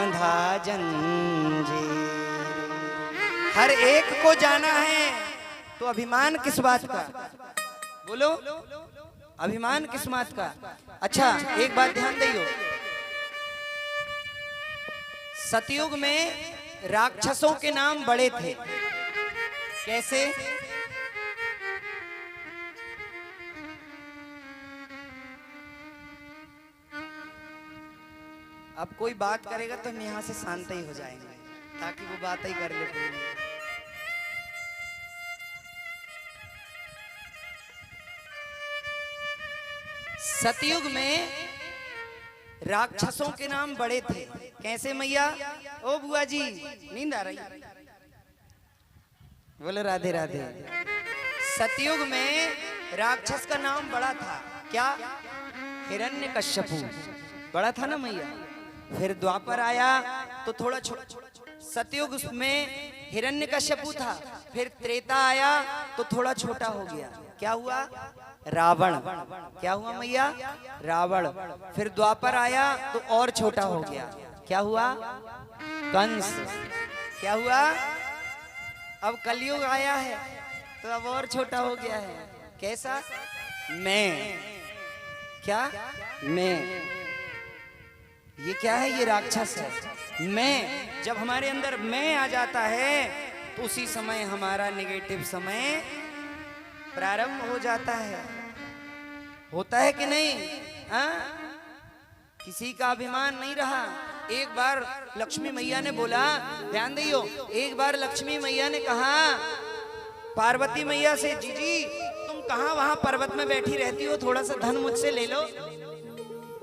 बंधा जंजीर। हर एक को जाना है तो अभिमान किस बात का? बोलो, अभिमान किस बात का? अच्छा एक बात ध्यान दियो, सतयुग में राक्षसों के नाम बड़े थे। कैसे? अब कोई बात करेगा तो यहाँ से शांत ही हो जाएंगे ताकि वो बात ही कर ले पूरी। सतयुग में राक्षसों के नाम बड़े थे। कैसे मैया? ओ बुआ जी नींद आ रही? बोलो राधे राधे। सतयुग में राक्षस का नाम बड़ा था। क्या? हिरण्यकश्यपु बड़ा था ना मैया। फिर द्वापर आया तो थोड़ा छोटा। सतयुग में हिरण्यकश्यपु था, फिर त्रेता आया तो थोड़ा छोटा हो गया। क्या हुआ? रावण। क्या हुआ मैया? रावण। फिर द्वापर आया तो और छोटा हो गया। क्या हुआ? कंस। क्या हुआ? अब कलयुग आया है तो अब और छोटा हो गया है। कैसा? मैं। क्या? मैं। ये क्या है? ये राक्षस है। मैं। जब हमारे अंदर मैं आ जाता है तो उसी समय हमारा नेगेटिव समय प्रारंभ हो जाता है। होता है कि नहीं? किसी का अभिमान नहीं रहा। एक बार लक्ष्मी मैया ने बोला, ध्यान दियो, एक बार लक्ष्मी मैया ने कहा पार्वती मैया से, जीजी तुम कहाँ वहां पर्वत में बैठी रहती हो, थोड़ा सा धन मुझसे ले लो,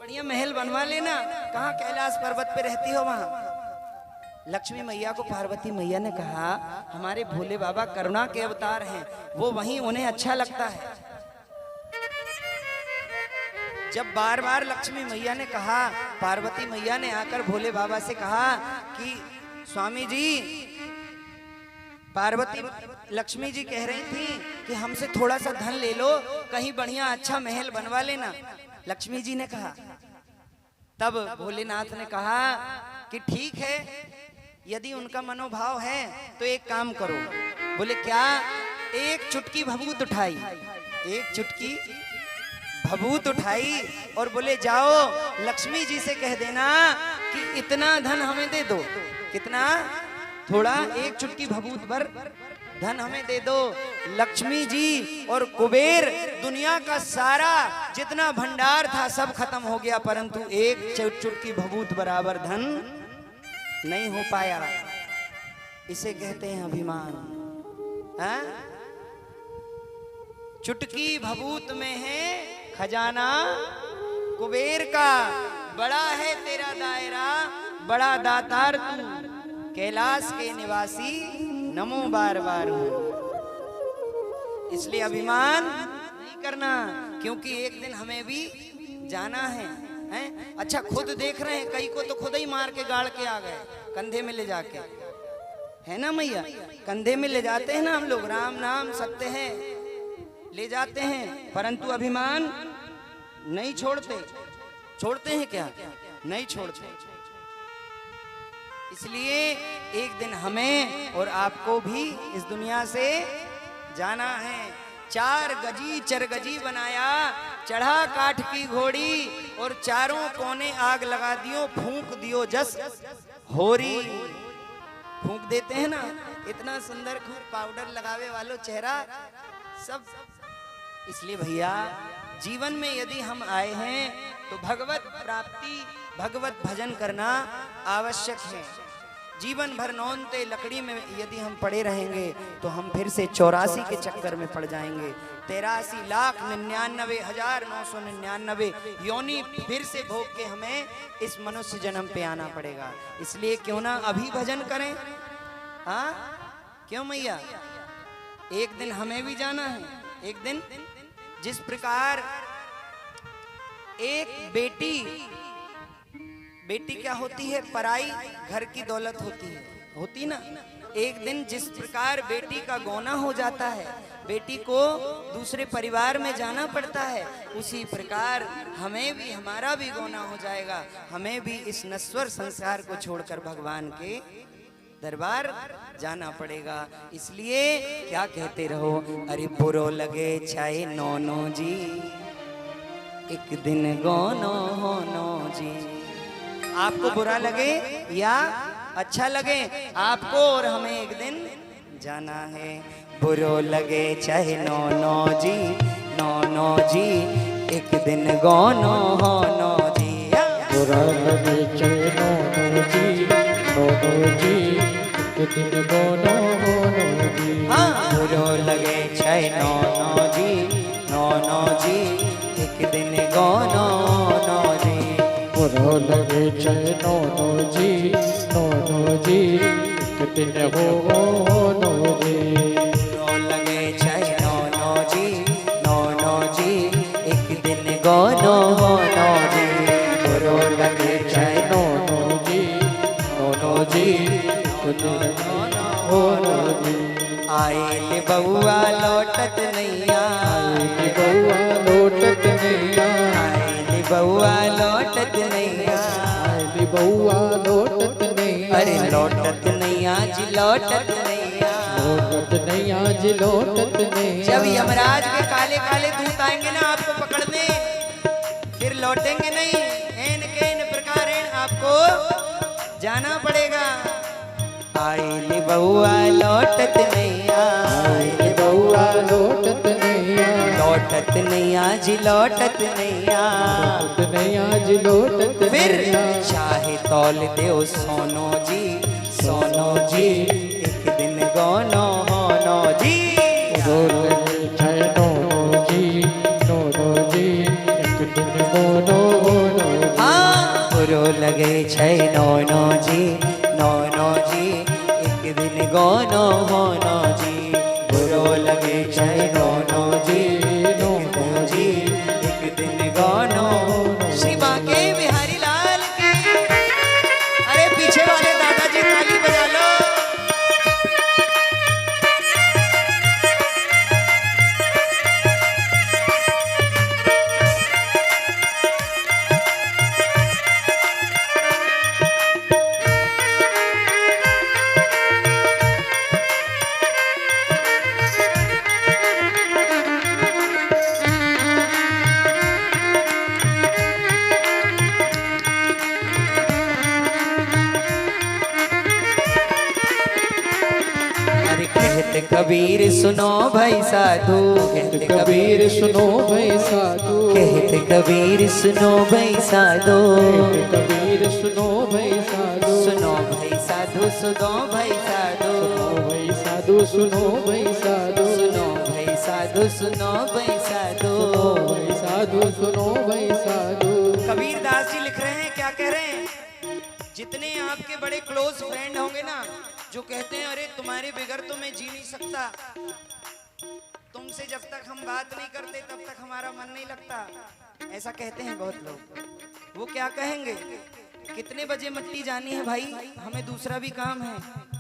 बढ़िया महल बनवा लेना। कहाँ कैलाश पर्वत पे रहती हो वहां। लक्ष्मी मैया को पार्वती मैया ने कहा हमारे भोले बाबा करुणा के अवतार हैं, वो वहीं उन्हें अच्छा लगता है। जब बार बार लक्ष्मी मैया ने कहा, पार्वती मैया ने आकर भोले बाबा से कहा कि स्वामी जी, पार्वती लक्ष्मी जी कह रही थी कि हमसे थोड़ा सा धन ले लो, कहीं बढ़िया अच्छा महल बनवा लेना। लक्ष्मी जी ने कहा, तब भोलेनाथ ने कहा कि ठीक है, यदि उनका मनोभाव है तो एक काम करो। बोले क्या? एक चुटकी भभूत उठाई, एक चुटकी भभूत उठाई और बोले जाओ लक्ष्मी जी से कह देना कि इतना धन हमें दे दो। कितना? थोड़ा, एक चुटकी भभूत भर धन हमें दे दो। लक्ष्मी जी और कुबेर, दुनिया का सारा जितना भंडार था सब खत्म हो गया, परंतु एक चुटकी भभूत बराबर धन नहीं हो पाया। इसे कहते हैं अभिमान। चुटकी भभूत में है खजाना कुबेर का, बड़ा है तेरा दायरा, बड़ा दातार तू, कैलाश के निवासी नमो बार बार हूं। इसलिए अभिमान नहीं करना, क्योंकि एक दिन हमें भी जाना है, हैं? अच्छा खुद देख रहे हैं, कई को तो खुद ही मार के गाड़ के आ गए कंधे में ले जाके, है ना मैया? कंधे में ले जाते हैं ना हम लोग, राम नाम सत्य है, ले जाते हैं, परंतु अभिमान नहीं छोड़ते। छोड़ते हैं क्या? नहीं छोड़ते। इसलिए एक दिन हमें और आपको भी इस दुनिया से जाना है। 4 गजी चरगजी बनाया, चढ़ा काठ की घोड़ी और चारों कोने आग लगा दियो, फूंक दियो जस होरी। फूंक देते हैं ना, इतना सुंदर खूब पाउडर लगावे वालों चेहरा सब। इसलिए भैया जीवन में यदि हम आए हैं तो भगवत प्राप्ति, भगवत भजन करना आवश्यक है। जीवन भर नौनते लकड़ी में यदि हम पड़े रहेंगे तो हम फिर से 84 के चक्कर में पड़ जाएंगे। 83,99,999 योनि फिर से भोग के हमें इस मनुष्य जन्म पे आना पड़ेगा। इसलिए क्यों ना अभी भजन करें? हाँ क्यों मैया? एक दिन हमें भी जाना है। एक दिन जिस प्रकार एक बेटी क्या होती है? पराई घर की दौलत होती है, होती ना। एक दिन जिस प्रकार बेटी का गौना हो जाता है, बेटी को दूसरे परिवार में जाना पड़ता है, उसी प्रकार हमें भी, हमारा भी गौना हो जाएगा, हमें भी इस नश्वर संसार को छोड़कर भगवान के दरबार जाना पड़ेगा। इसलिए क्या कहते रहो, अरे बुरो लगे चाहे नौनो जी, एक दिन गौनो होनो जी। आपको बुरा लगे या अच्छा लगे, आपको और हमें एक दिन जाना है। बुरो लगे चाहे नौनो जी, नौनो जी, एक दिन गौनो होनो जी। बुरा लगे चाहे नौनो जी, नौनो जी, एक दिन गौनो होनो जी। हाँ, बुरो लगे चाहे नौनो जी, नौनो जी, एक दिन गौनो होनो जी। बुरा लगे चाहे नौनो जी, नौनो जी, एक दिन होनो जी। बुरो लगे चाहे नौनो जी, नौनो जी, एक दिन गौनो होनो जी। बुरो लगे चाहे नौनो जी, नौनो जी, एक दिन होनो जी। आए बउआ लौटत नैया, आए बउआ लौटत नैया, आए बउआ लौटत नैया, आए बउआ लौटत नैया। अरे लौटत नैया जी, लौटत नैया। लौटत नैया जी, लौटत नैया। जब यमराज के काले काले दूत आएंगे ना आपको पकड़ने, फिर लौटेंगे नहीं, एन के इन प्रकार आपको जाना पड़ेगा। आइली बउआ लौटत नैया, आइली बउआ लौटत नैया, लौटत नैया जी, लौटत नैया। लौटत नैया जी, लौटत फिर नैया। चाहे तौल देव सोनो जी, सोनो जी, एक दिन गौनो होनो जी। बुरो लगे चाहे नौनो जी, नौनो जी, एक दिन गौनो होनो जी। हाँ, बुरो लगे छै नौनो जी, नौनो जी, एक दिन गौनो होनो जी। बुरो लगे छै नौनो जी, नौनो जी, एक दिन गौनो होनो। श्री बांके बिहारी लाल की। अरे पीछे वाले दादाजी ताली बजा लो। अरे कहत कबीर सुनो भाई साधु, कहत कबीर सुनो भाई साधु, कहत कबीर सुनो भाई साधु, कबीर सुनो भाई साधु, सुनो भाई साधु, सुनो भाई साधु, भाई साधु, सुनो भाई साधु, सुनो भाई साधु, सुनो भाई साधु, भाई साधु, सुनो भाई साधु। कबीर दास जी लिख रहे हैं, क्या कह रहे हैं, जितने आपके बड़े क्लोज फ्रेंड होंगे ना, जो कहते हैं अरे तुम्हारे बगैर तो मैं जी नहीं सकता, तुमसे जब तक हम बात नहीं करते तब तक हमारा मन नहीं लगता, ऐसा कहते हैं बहुत लोग। वो क्या कहेंगे, कितने बजे मट्टी जानी है भाई, हमें दूसरा भी काम है,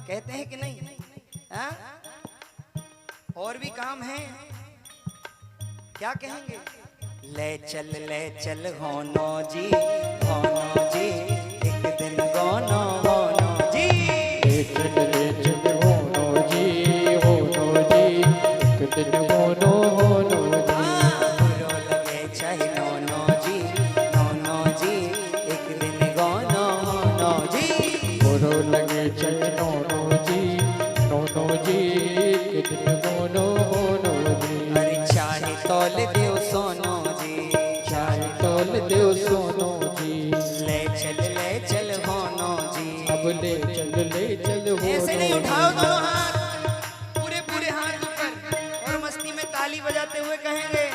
कहते हैं कि नहीं? हा? और भी काम है, क्या कहेंगे? ले चल होनो जी, होनो जी, एक दिन गौनो होनो जी। ले चल होनो जी, होनो जी, एक दिन होनो होनो जी। बुरो लगे चाहे नौनो जी, नौनो जी, एक दिन गौनो होनो जी। बुरो लगे चाहे नौनो जी, नौनो जी, एक दिन होनो होनो जी। अरे चाहे तौल देव सोनो जी, चाहे तौल देव सोनो जी। ले चल होनो जी। अब ले चल होनो। ऐसे नहीं, उठाओ दोनों हाथ, पूरे पूरे हाथ ऊपर और मस्ती में ताली बजाते हुए कहेंगे,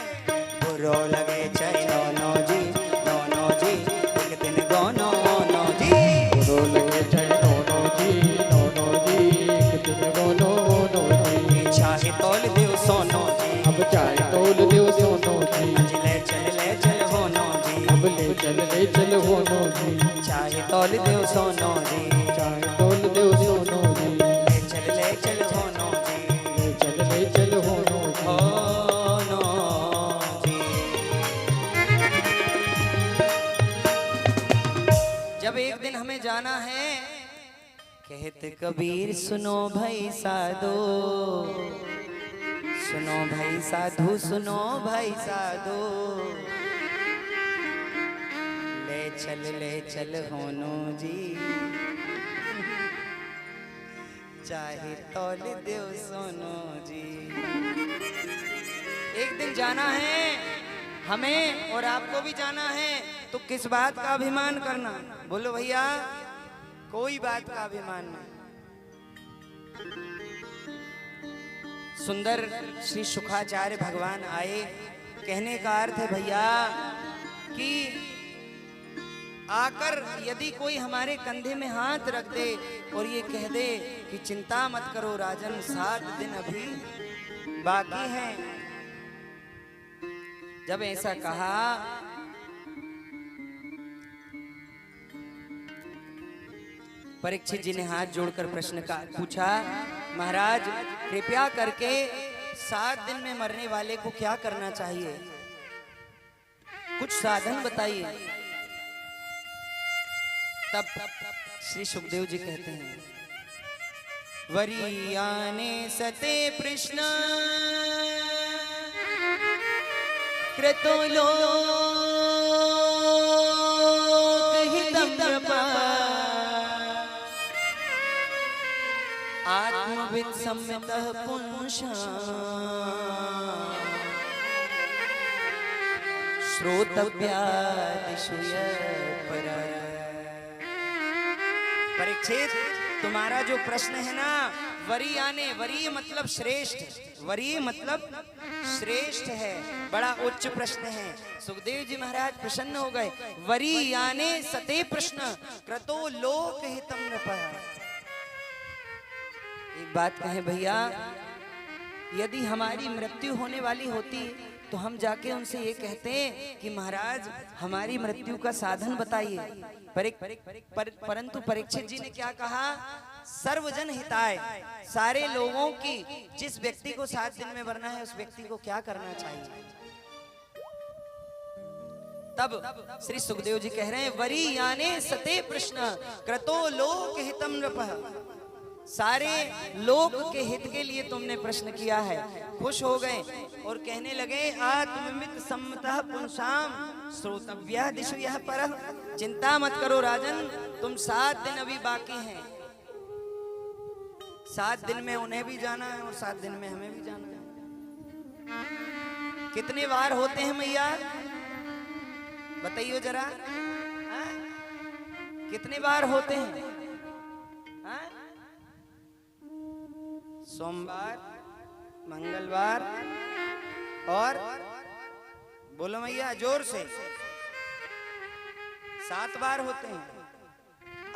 बुरो लगे चाहे नौनो जी, नौनो जी, एक दिन गौनो होनो जी। बुरो लगे चाहे नौनो जी, नौनो जी, एक दिन होनो होनो जी। चाहे तौल देव सोनो जी, अब चाहे तौल देव सोनो जी। आज ले चल होनो जी। अब ले चल होनो जी। चाहे तौल देव सोनो जी, चाहे तौल देव सोनो जी। ले चल होनो जी। ले चल होनो जी। जब एक दिन हमें जाना है, कहते कबीर सुनो भाई साधो, सुनो भाई साधु, सुनो भाई साधो, ले चल होनो जी, चाहे तौल देव सोनो जी। एक दिन जाना है हमें और आपको भी जाना है, तो किस बात का अभिमान करना? बोलो भैया, कोई बात का अभिमान नहीं। सुंदर श्री शुकाचार्य भगवान आए, कहने का अर्थ है भैया कि आकर यदि कोई हमारे कंधे में हाथ रख दे और ये कह दे कि चिंता मत करो राजन, 7 दिन अभी बाकी हैं। जब ऐसा कहा परीक्षित जी ने हाथ जोड़कर प्रश्न का पूछा, महाराज कृपया करके 7 दिन में मरने वाले को क्या करना चाहिए, कुछ साधन बताइए। तब श्री सुखदेव जी कहते हैं, वरीयाने सते प्रश्न कृतो लोकहितं नृपा, आत्मवित् सम्यतः पुंसा, श्रोतव्यादिषु यत्परा। परीक्षित, तुम्हारा जो प्रश्न है ना, वरीयाने, वरीय मतलब श्रेष्ठ, वरीय मतलब श्रेष्ठ है, बड़ा उच्च प्रश्न है। सुखदेव जी महाराज प्रसन्न हो गए। वरीयाने सते प्रश्न क्रतो लोकहितं नृपः। एक बात कहें भैया, यदि हमारी मृत्यु होने वाली होती तो हम जाके उनसे ये कहते कि महाराज हमारी मृत्यु का साधन बताइए, परंतु परीक्षित जी ने क्या कहा, सर्वजन हिताय, सारे लोगों की, जिस व्यक्ति को 7 दिन में मरना है उस व्यक्ति को क्या करना चाहिए। तब श्री सुखदेव जी कह रहे हैं, वरीयाने सते प्रश्न क्रतो लोकहितं नृपः, सारे लोक के हित के लिए तुमने प्रश्न किया है। खुश हो गए और कहने लगे, आत्ममित सम्मतः पुंसाम श्रोतव्यादिषु यः परः। चिंता मत करो राजन, तुम 7 दिन अभी बाकी हैं, 7 दिन में उन्हें भी जाना है और 7 दिन में हमें भी जाना है। कितने बार होते हैं मैया, बताइए जरा, कितने बार होते हैं? सोमवार, मंगलवार और बोलो मैया जोर से, 7 बार होते हैं,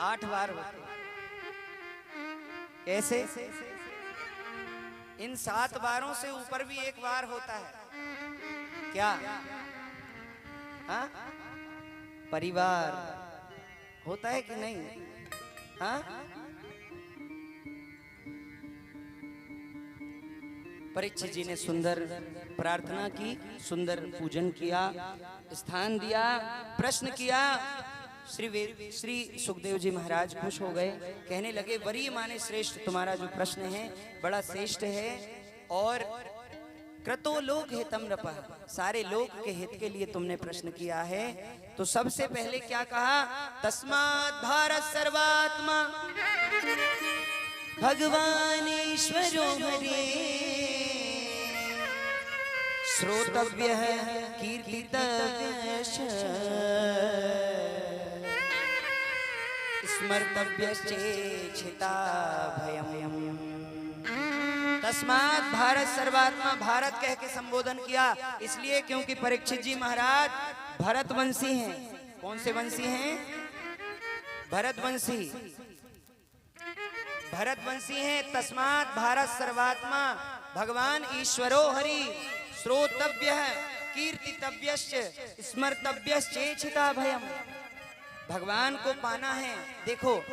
8 बार होते हैं। कैसे? इन 7 बारों से ऊपर भी एक बार होता है। क्या? हाँ? परिवार होता है कि नहीं? हाँ? परीक्षित जी ने सुंदर प्रार्थना की, सुंदर पूजन किया, स्थान दिया, प्रश्न किया। श्री सुखदेव जी महाराज खुश हो गए, कहने लगे, वरीय माने श्रेष्ठ, तुम्हारा जो प्रश्न है बड़ा श्रेष्ठ है और क्रतो लोक हितं नृपः, सारे लोक के हित के लिए तुमने प्रश्न किया है। तो सबसे पहले क्या कहा, तस्मात् भारत सर्वात्मा भगवान ईश्वरो हरे, श्रोतव्यः कीर्तितव्यश्च स्मर्तव्यश्चेच्छिता भयम्। तस्मात् भारत सर्वात्मा, भारत कह के संबोधन किया इसलिए क्योंकि परीक्षित जी महाराज भरतवंशी हैं। कौन से वंशी हैं? भरतवंशी, भरतवंशी हैं। तस्मात् भारत सर्वात्मा भगवान ईश्वरो हरि, श्रोतव्यः कीर्तितव्यश्च स्मर्तव्यश्चेच्छिता भयम्। भगवान को पाना है, देखो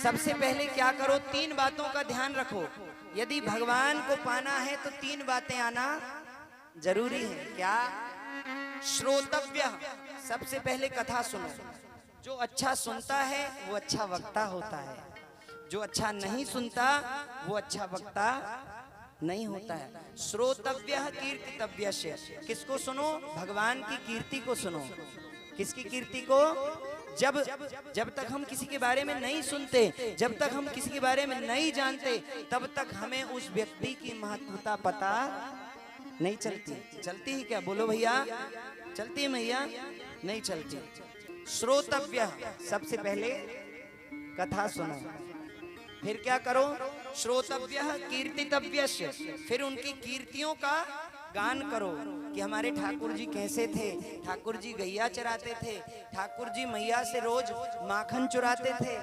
सबसे पहले क्या करो, 3 बातों का ध्यान रखो। यदि भगवान को पाना है तो 3 बातें आना जरूरी है। क्या? श्रोतव्य, सबसे पहले कथा सुनो। जो अच्छा सुनता है वो अच्छा वक्ता होता है, जो अच्छा नहीं सुनता वो अच्छा वक्ता नहीं होता है। श्रोतव्यः कीर्तितव्यस्य, किसको सुनो? भगवान की कीर्ति को सुनो। किसकी कीर्ति को? जब तक हम किसी के बारे में नहीं सुनते, जब तक हम किसी के बारे में नहीं जानते, तब तक हमें उस व्यक्ति की महत्वता पता नहीं चलती। चलती ही क्या? बोलो भैया, चलती है मैया? नहीं चलती। श्रोतव्य, सबसे पहले कथा सुनो, फिर क्या करो? श्रोतव्य कीर्तितव्यस्य, फिर उनकी कीर्तियों का गान करो कि हमारे ठाकुर जी कैसे थे। ठाकुर जी गैया चराते थे, ठाकुर जी मैया से रोज माखन चुराते थे।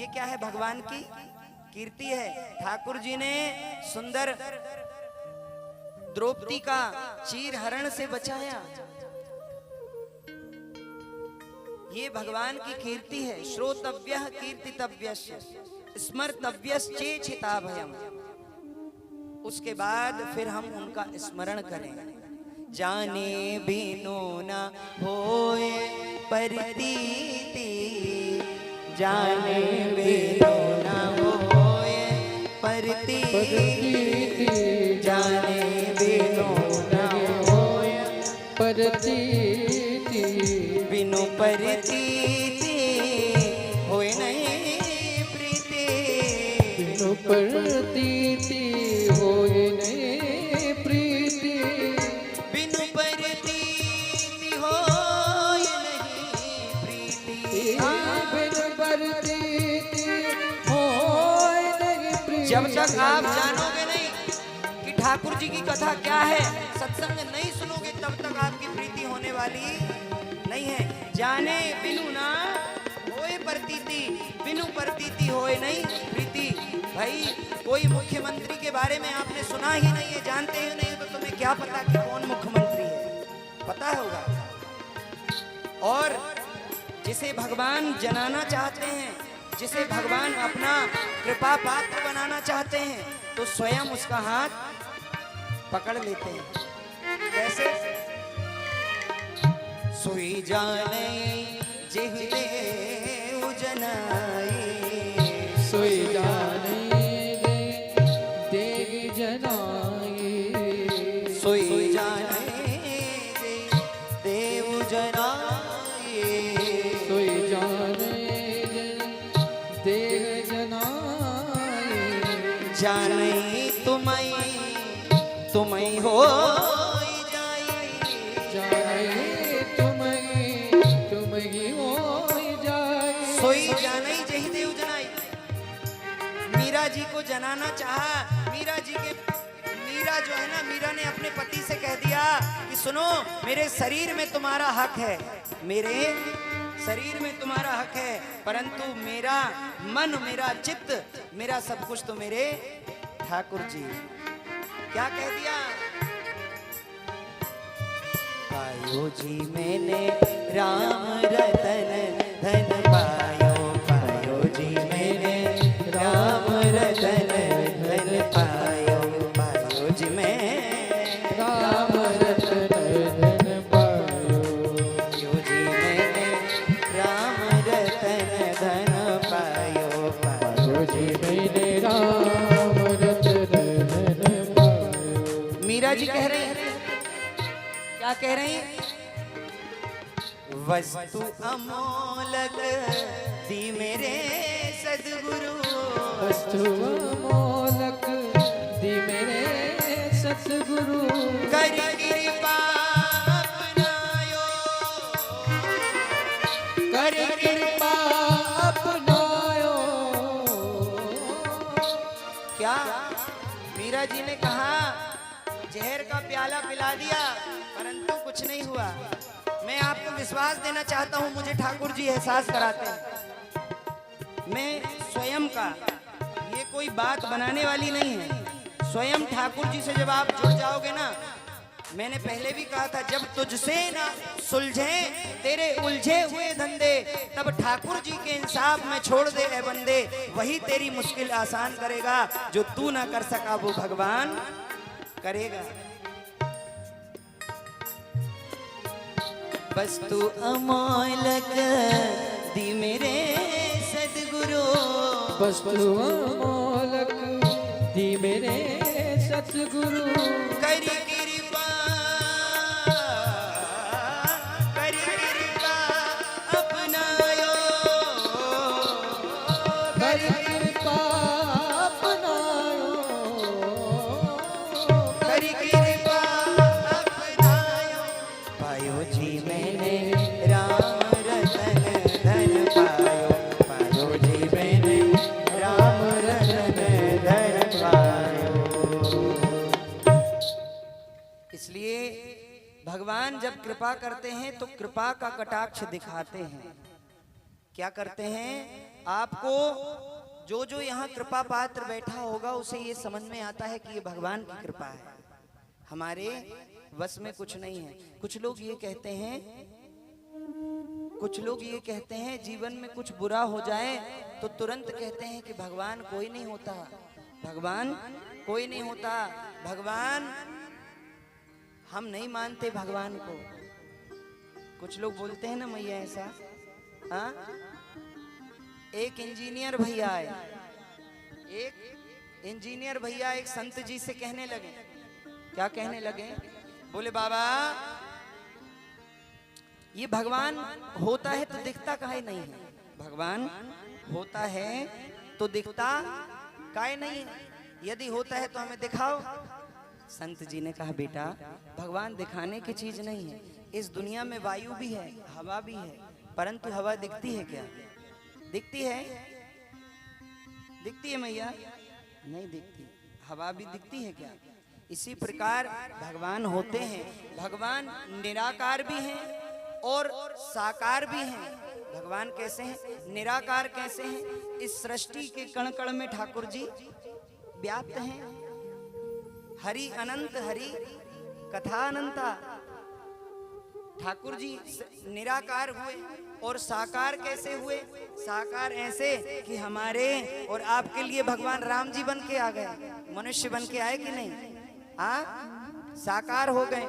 ये क्या है? भगवान की कीर्ति है। ठाकुर जी ने सुंदर द्रौपदी का चीर हरण से बचाया, ये भगवान की कीर्ति है। श्रोतव्यः कीर्तितव्यस्य स्मर्तव्यश्चेचिताभयम्। उसके बाद फिर हम उनका स्मरण करें। जाने बिनु न होए प्रतीति, जाने बिनु न होए प्रतीति, जाने बिनु न होए प्रतीति, बिनु प्रतीति होए नहीं प्रीति, बिनु प्रतीति होए नहीं प्रीति, बिनु प्रतीति होए नहीं प्रीति, बिनु प्रतीति होए नहीं प्रीति। जब तक आप जानोगे नहीं कि ठाकुर जी की कथा क्या है, सत्संग नहीं सुनोगे, तब तक आपकी प्रीति होने वाली नहीं है। जाने बिनु ना होए प्रतीति, बिनु प्रतीति होए नहीं प्रीति। भाई कोई मुख्यमंत्री के बारे में आपने सुना ही नहीं है, जानते ही नहीं, तो तुम्हें क्या पता कि कौन मुख्यमंत्री है? पता होगा। और जिसे भगवान जनाना चाहते हैं, जिसे भगवान अपना कृपा पात्र बनाना चाहते हैं, तो स्वयं उसका हाथ पकड़ लेते हैं। कैसे? सोई जाने जिहले उजनाई, सोई जाने देव जनाई, सोई जाने देव जनाई, सोई जाने देव जनाई, जाने तुम्हें हो जाई, जाने तुम्हें हो जाए। सोई जाने जही देव जनाई। मीरा जी को जनाना चाहा, मीरा जो है ना, मीरा ने अपने पति से कह दिया कि सुनो, मेरे शरीर में तुम्हारा हक है, मेरे शरीर में तुम्हारा हक है, परंतु मेरा मन, मेरा चित्त, मेरा सब कुछ तो मेरे ठाकुर जी। क्या कह दिया? पायो जी मैंने राम रतन धन पायो, पायो जी मैंने राम रतन धन पायो, पायो जी मैं राम रतन धन पायो, पायो जी मैंने राम रतन धन पायो, पायो जी मैंने राम रतन धन पायो। मीरा जी कह रही हैं, क्या कह रही हैं? वस्तु अमोलक दी मेरे सद्गुरु, वस्तु अमोलक दी मेरे सतगुरु, कर कृपा अपनायो, कर कृपा अपनायो। क्या मीरा जी ने कहा? जहर का प्याला पिला दिया, परंतु कुछ नहीं हुआ। मैं आपको विश्वास देना चाहता हूं, मुझे ठाकुर जी एहसास कराते हैं। मैं स्वयं का, ये कोई बात बनाने वाली नहीं है, स्वयं ठाकुर जी से जब आप जुड़ जाओगे ना, मैंने पहले भी कहा था, जब तुझसे ना सुलझे तेरे उलझे हुए धंधे, तब ठाकुर जी के इंसाफ में छोड़ दे ए बंदे, वही तेरी मुश्किल आसान करेगा, जो तू ना कर सका वो भगवान करेगा। वस्तु अमोलक दी मेरे सदगुरु, वस्तु अमोलक दी मेरे सतगुरु, करी कृपा अपनायो, करी कृपा अपनायो, करी कृपा अपनायो। पायो जी मैंने राम रतन धन पायो, पायो जी मैंने राम रतन धन पायो। इसलिए भगवान जब कृपा करते हैं तो कृपा का कटाक्ष दिखाते हैं। क्या करते हैं? आपको जो जो यहाँ कृपा पात्र बैठा होगा उसे ये समझ में आता है कि ये भगवान की कृपा है, हमारे वश में कुछ नहीं है। कुछ लोग ये कहते हैं जीवन में कुछ बुरा हो जाए तो तुरंत कहते हैं कि भगवान कोई नहीं होता, भगवान कोई नहीं होता, भगवान, हम नहीं मानते भगवान को। कुछ लोग बोलते हैं ना मैया ऐसा। हाँ, एक इंजीनियर भैया आए, एक इंजीनियर भैया एक संत जी से कहने लगे। क्या कहने लगे? बोले बाबा ये भगवान होता है तो दिखता काहे नहीं है? भगवान होता है तो दिखता काहे नहीं है? यदि होता है तो हमें दिखाओ। संत जी ने कहा बेटा भगवान दिखाने की चीज नहीं है। इस दुनिया में वायु भी है, हवा भी है, परंतु हवा दिखती है क्या? दिखती है? दिखती है मैया? नहीं दिखती। हवा भी दिखती है क्या? इसी प्रकार भगवान होते हैं। भगवान निराकार भी हैं और साकार भी हैं। भगवान कैसे हैं? निराकार कैसे हैं? इस सृष्टि के कण कण में ठाकुर जी व्याप्त हैं। हरि अनंत हरि कथा अनंता। ठाकुर जी निराकार हुए और साकार कैसे हुए? साकार ऐसे कि हमारे और आपके लिए भगवान राम जी बन के आ गए, मनुष्य बन के आए कि नहीं? साकार हो गए।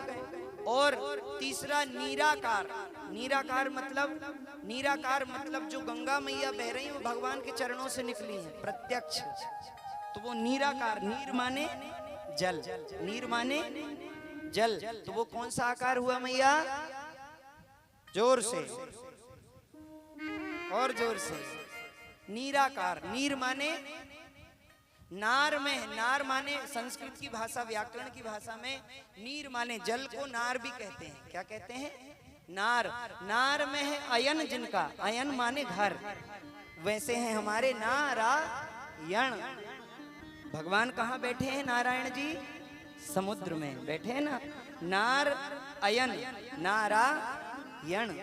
और तीसरा निराकार। निराकार मतलब जो गंगा मैया बह रही है वो भगवान के चरणों से निकली है प्रत्यक्ष, तो वो निराकार। नीर माने जल, नीर माने जल, तो वो कौन सा आकार हुआ मैया? जोर से और जोर से। निराकार। नीर माने नार में, नार माने संस्कृत की भाषा, व्याकरण की भाषा में नीर माने जल को नार भी कहते हैं। क्या कहते हैं? नार। नार में है अयन, जिनका अयन माने घर, वैसे हैं हमारे नारायण। भगवान कहाँ बैठे हैं नारायण जी? समुद्र में बैठे हैं ना। नार अयन नारायण।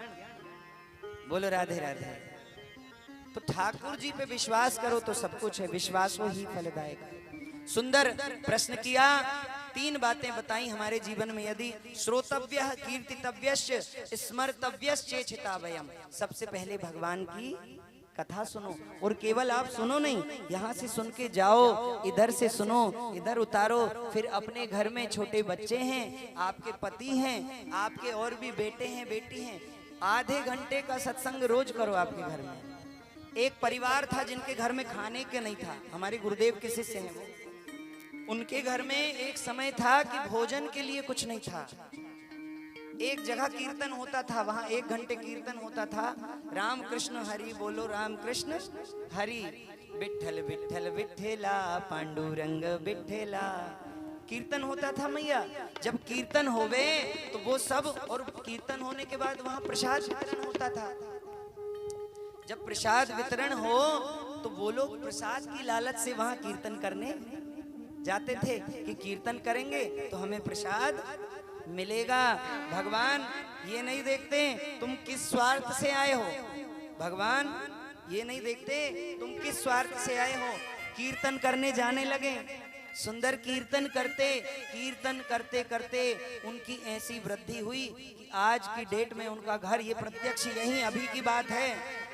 बोलो राधे राधे। तो ठाकुर जी पे विश्वास करो तो सब कुछ है, विश्वास वो ही फलदायक। सुंदर प्रश्न किया, 3 बातें बताई हमारे जीवन में यदि श्रोतव्य कीर्तितव्यश्च स्मर्तव्यश्च चितावयम। सबसे पहले भगवान की कथा सुनो, और केवल आप सुनो नहीं, यहाँ से सुन के जाओ, इधर से सुनो, इधर उतारो। फिर अपने घर में छोटे बच्चे हैं, आपके पति हैं, आपके और भी बेटे हैं बेटी हैं, आधे घंटे का सत्संग रोज करो आपके घर में। एक परिवार था जिनके घर में खाने के नहीं था, हमारे गुरुदेव के शिष्य हैं वो। उनके घर में एक समय था कि भोजन के लिए कुछ नहीं था। एक जगह कीर्तन होता था, वहां 1 घंटे कीर्तन होता था। राम कृष्ण हरि बोलो, राम कृष्ण हरि, विठ्ठल विठ्ठल विठ्ठला, पांडुरंग विठ्ठला। कीर्तन होता था मैया। जब कीर्तन होवे तो वो सब, और कीर्तन होने के बाद वहां प्रसाद वितरण होता था। जब प्रसाद वितरण हो तो वो लोग प्रसाद की लालच से वहां कीर्तन करने जाते थे कि कीर्तन करेंगे तो हमें प्रसाद मिलेगा। भगवान ये नहीं देखते तुम किस स्वार्थ से आए हो, भगवान ये नहीं देखते तुम किस स्वार्थ से आए हो। कीर्तन करने जाने लगे, सुंदर कीर्तन करते करते उनकी ऐसी वृद्धि हुई कि आज की डेट में उनका घर, ये प्रत्यक्ष यही अभी की बात है,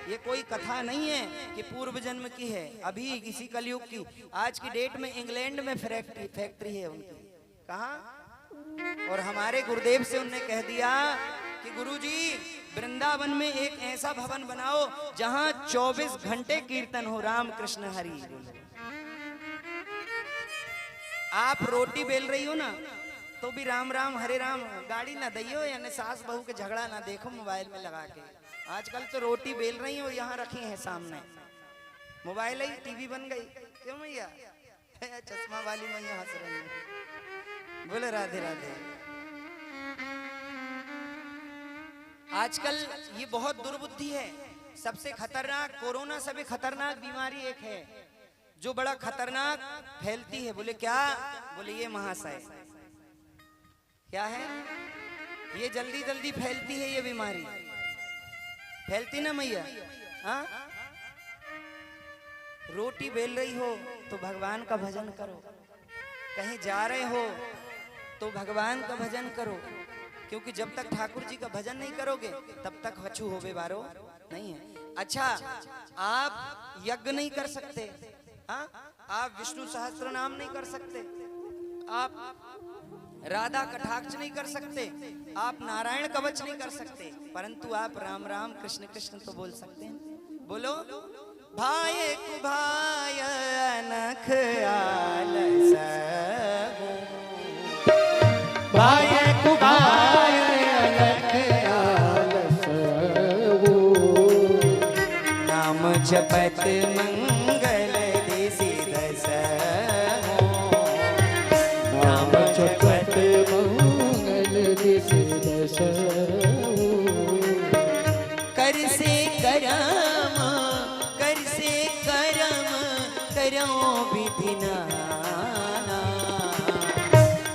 ये कोई कथा नहीं है कि पूर्व जन्म की है, अभी इसी कलयुग की। आज की डेट में इंग्लैंड में फैक्ट्री है उनकी। कहाँ? और हमारे गुरुदेव से उनने कह दिया कि गुरुजी वृंदावन में एक ऐसा भवन बनाओ जहां 24 घंटे कीर्तन हो, राम कृष्ण हरि। आप रोटी बेल रही हो ना तो भी राम राम हरे राम, गाड़ी ना दियो यानी सास बहू के झगड़ा ना देखो मोबाइल में लगा के। आजकल तो रोटी बेल रही और यहाँ रखी है सामने, मोबाइल ही टीवी बन गई। क्यों मैया? चश्मा वाली मैया हंस रही है। बोले राधे राधे। आजकल ये बहुत दुर्बुद्धि है। सबसे खतरनाक, कोरोना से भी खतरनाक बीमारी एक है जो बड़ा खतरनाक फैलती है। बोले क्या? बोले ये महाशय। क्या है? ये जल्दी जल्दी फैलती है ये बीमारी। फैलती ना मैया? हाँ, रोटी बेल रही हो तो भगवान का भजन करो, कहीं जा रहे हो तो भगवान का भजन करो, क्योंकि जब तक ठाकुर जी का भजन नहीं करोगे तब तक हछू होवे बारो नहीं है। अच्छा, आप यज्ञ नहीं कर सकते, हाँ? आप विष्णु सहस्त्र नाम नहीं कर सकते, आप राधा कटाक्ष नहीं कर सकते, आप नारायण कवच नहीं कर सकते, परंतु आप राम राम कृष्ण कृष्ण तो बोल सकते हैं। बोलो, भाये कुभाय अनख आलस, भाये कुभाय अनख आलस, नाम जपत मंगल दिसि दस, नाम जपत मंगल दिसि दस, कर से करम, कर से करम करो विधि नाना,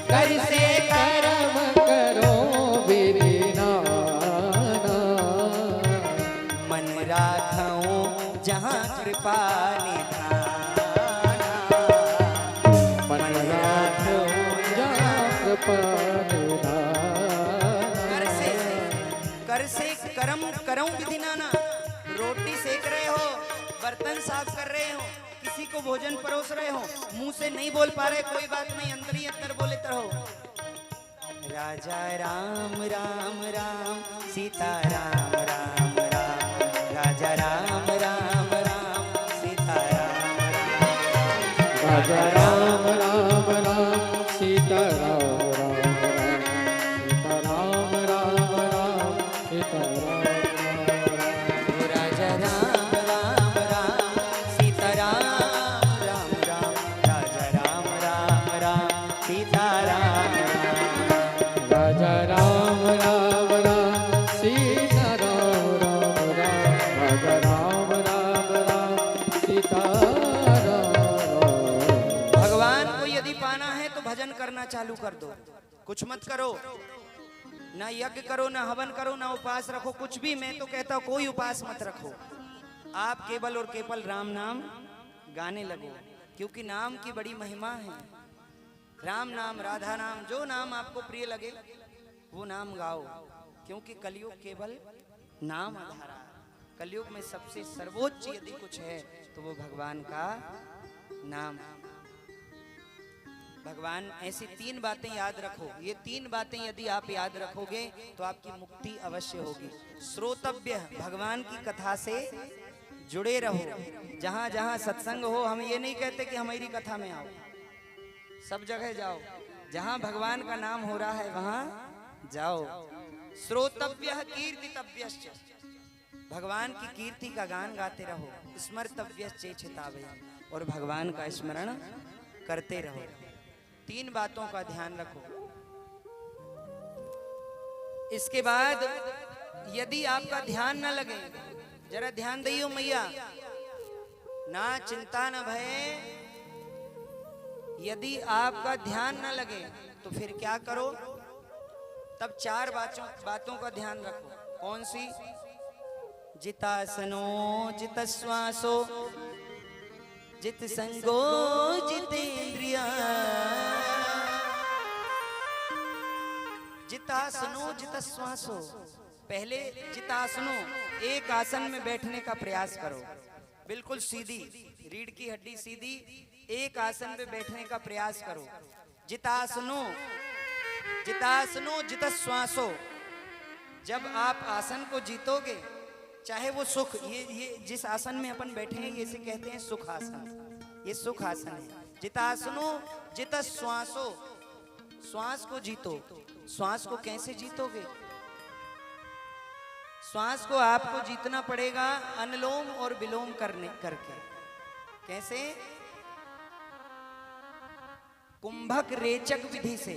कर से कर्म करो विधि नाना, मन राखो जहाँ कृपा निधाना, मन राखो जहाँ कृपा निधाना। कर से कर्म करो विधि नाना। रोटी सेक रहे हो, बर्तन साफ कर रहे हो, किसी को भोजन परोस रहे हो, मुंह से नहीं बोल पा रहे, कोई बात नहीं, अंदर ही अंदर बोलते रहो, राजा राम राम राम, सीता राम राम राम, राजा राम राम राम, सीता राम राम, राजा राम राम राम, सीता राम राम राम, सीता राम राम राम, सीता राम राम। राजा राम राम राम, सीता राम राम राम, राजा राम राम राम, सीता राम राम, राजा राम राम राम, सीता राम राम राम, राजा राम राम राम, सीता राम राम। भगवान को यदि पाना है तो भजन करना चालू कर दो, कुछ मत करो, ना यज्ञ करो, ना हवन करो, ना उपास रखो, कुछ भी। मैं तो कहता हूँ कोई उपास मत रखो, आप केवल और केवल राम नाम गाने लगो, क्योंकि नाम की बड़ी महिमा है। राम नाम, राधा नाम, जो नाम आपको प्रिय लगे वो नाम गाओ, क्योंकि कलयुग केवल नाम आधारा है। कलयुग में सबसे सर्वोच्च यदि कुछ है तो वो भगवान का नाम। भगवान ऐसी 3 बातें याद रखो, ये 3 बातें यदि आप याद रखोगे तो आपकी मुक्ति अवश्य होगी। श्रोतव्य, भगवान की कथा से जुड़े रहो, जहां जहां सत्संग हो। हम ये नहीं कहते कि हमारी कथा में आओ, सब जगह जाओ, जहां भगवान का नाम हो रहा है वहां जाओ। श्रोतव्य कीर्तितव्यश्च, भगवान की कीर्ति का गान गाते रहो। स्मर्तव्यश्च चेतावे, और भगवान का स्मरण करते रहो। 3 बातों का ध्यान रखो। इसके बाद यदि आपका ध्यान न लगे, जरा ध्यान दियो मैया, ना चिंता न भय, यदि आपका ध्यान न लगे तो फिर क्या करो? तब 4 बातों का ध्यान रखो। कौन सी? जितासनो जितश्वासो जित संगो जितेंद्रिया, जितासनो जितश्वासो। पहले जितासनो, एक आसन में बैठने का प्रयास करो, बिल्कुल सीधी, रीढ़ की हड्डी सीधी, एक आसन में बैठने का प्रयास करो। जितासनो, जितासनो जितश्वासो, जब आप आसन को जीतोगे, चाहे वो सुख, ये जिस आसन में अपन बैठे हैं ये से कहते हैं सुख आसन, ये सुख आसन है। जितासनो जित श्वासो, श्वास को जीतो। श्वास को कैसे जीतोगे? श्वास को आपको जीतना पड़ेगा अनुलोम और विलोम करके। कैसे? कुंभक रेचक विधि से।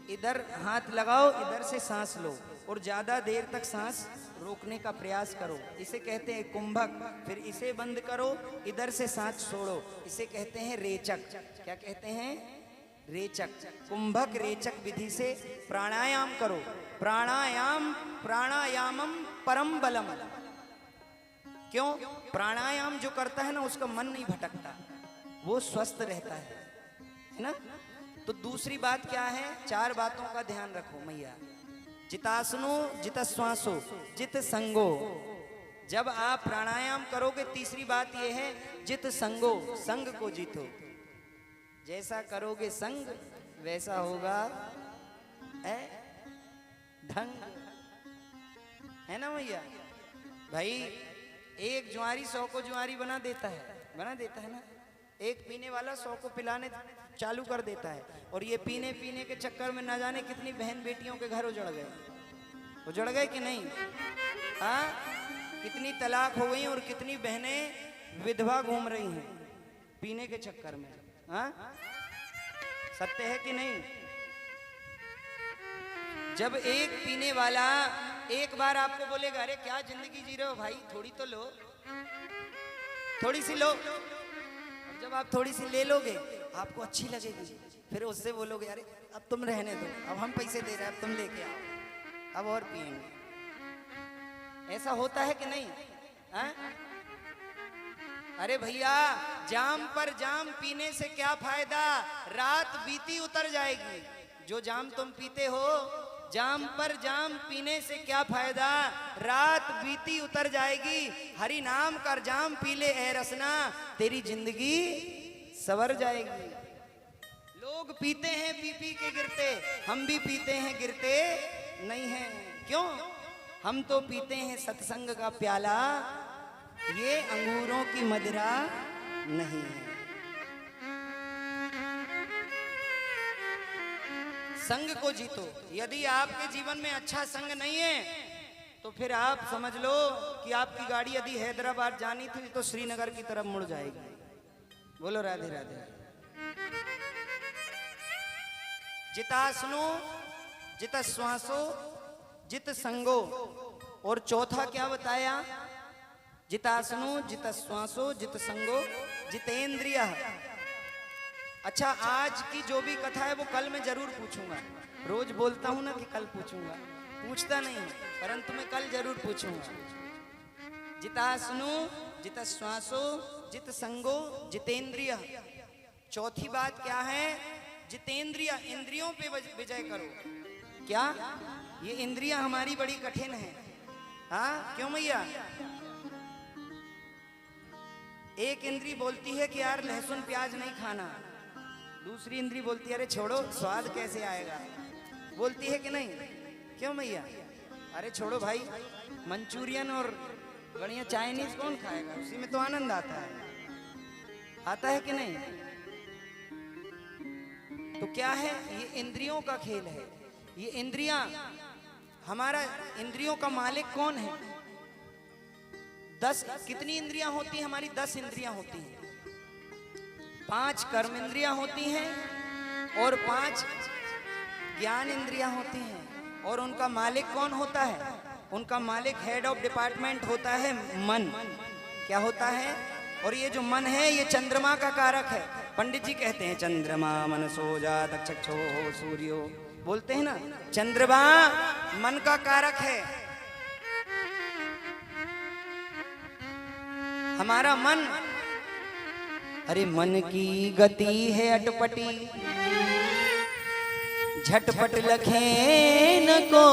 इधर हाथ लगाओ, इधर से सांस लो और ज्यादा देर तक सांस रोकने का प्रयास करो, इसे कहते हैं कुंभक। फिर इसे बंद करो, इधर से सांस छोड़ो, इसे कहते हैं रेचक। क्या कहते हैं? रेचक। कुंभक रेचक विधि से प्राणायाम करो। प्राणायाम प्राणायामम परम बलम। क्यों? प्राणायाम जो करता है ना उसका मन नहीं भटकता, वो स्वस्थ रहता है ना। तो दूसरी बात क्या है? 4 बातों का ध्यान रखो मैया। जितासनो जित श्वासो जित संगो। जब आप प्राणायाम करोगे, तीसरी बात यह है जित संगो, संग को जीतो। जैसा करोगे संग वैसा होगा ढंग, है ना मैया? भाई एक ज्वारी 100 को ज्वारी बना देता है ना। एक पीने वाला 100 को पिलाने चालू कर देता है। और ये पीने के चक्कर में ना जाने कितनी बहन बेटियों के घर उजड़ गए कि नहीं? हाँ, कितनी तलाक हो गई और कितनी बहनें विधवा घूम रही हैं पीने के चक्कर में। हाँ, सत्य है कि नहीं? जब एक पीने वाला एक बार आपको बोलेगा अरे क्या जिंदगी जी रहे हो भाई, थोड़ी तो लो, थोड़ी सी लो, और जब आप थोड़ी सी ले लोगे आपको अच्छी लगेगी, फिर उससे बोलोगे अरे अब तुम रहने दो, अब हम पैसे दे रहे हैं, अब तुम लेके आओ, अब और पिएंगे। ऐसा होता है कि नहीं? हाँ? अरे भैया, जाम पर जाम पीने से क्या फायदा, रात बीती उतर जाएगी। जो जाम तुम पीते हो, जाम पर जाम पीने से क्या फायदा, रात बीती उतर जाएगी। हरि नाम का जाम पी ले ए रसना, तेरी जिंदगी सवर जाएगी। लोग पीते हैं पी पी के गिरते, हम भी पीते हैं गिरते नहीं हैं। क्यों? हम तो पीते हैं सत्संग का प्याला, ये अंगूरों की मदिरा नहीं है। संग को जीतो। यदि आपके जीवन में अच्छा संग नहीं है तो फिर आप समझ लो कि आपकी गाड़ी यदि हैदराबाद जानी थी तो श्रीनगर की तरफ मुड़ जाएगी। बोलो राधे राधे। जितासनो जित श्वासो जित संगो। और चौथा क्या बताया? जितासनो जित श्वासो जित संगो जितेंद्रिय। अच्छा, आज की जो भी कथा है वो कल मैं जरूर पूछूंगा। रोज बोलता हूं ना कि कल पूछूंगा, पूछता नहीं हूं, परंतु मैं कल जरूर पूछूंगा। जितासनो जित श्वासो जित संगो जितेंद्रिय। चौथी बात क्या है? जितेंद्रिय, इंद्रियों पे विजय करो। क्या? ये इंद्रियां हमारी बड़ी कठिन है। हाँ, क्यों मैया? एक इंद्री बोलती है कि यार लहसुन प्याज नहीं खाना, दूसरी इंद्री बोलती है अरे छोड़ो स्वाद कैसे आएगा। बोलती है कि नहीं? क्यों मैया? अरे छोड़ो भाई, मंचूरियन और बढ़िया चाइनीज कौन खाएगा, उसी में तो आनंद आता है कि नहीं? तो क्या है? ये इंद्रियों का खेल है। ये इंद्रियां, हमारा इंद्रियों का मालिक कौन है? 10 कितनी इंद्रियां होती हैं हमारी? 10 इंद्रियां होती हैं। 5 कर्म इंद्रियां होती हैं और 5 ज्ञान इंद्रियां होती हैं। और उनका मालिक कौन होता है? उनका मालिक हेड ऑफ डिपार्टमेंट होता है मन। क्या होता है? और ये जो मन है ये चंद्रमा का कारक है। पंडित जी कहते हैं चंद्रमा मनसो जात चक्षो सूर्यो, बोलते हैं ना, चंद्रमा मन का कारक है। हमारा मन, अरे मन की गति है अटपटी, झटपट लखे न को।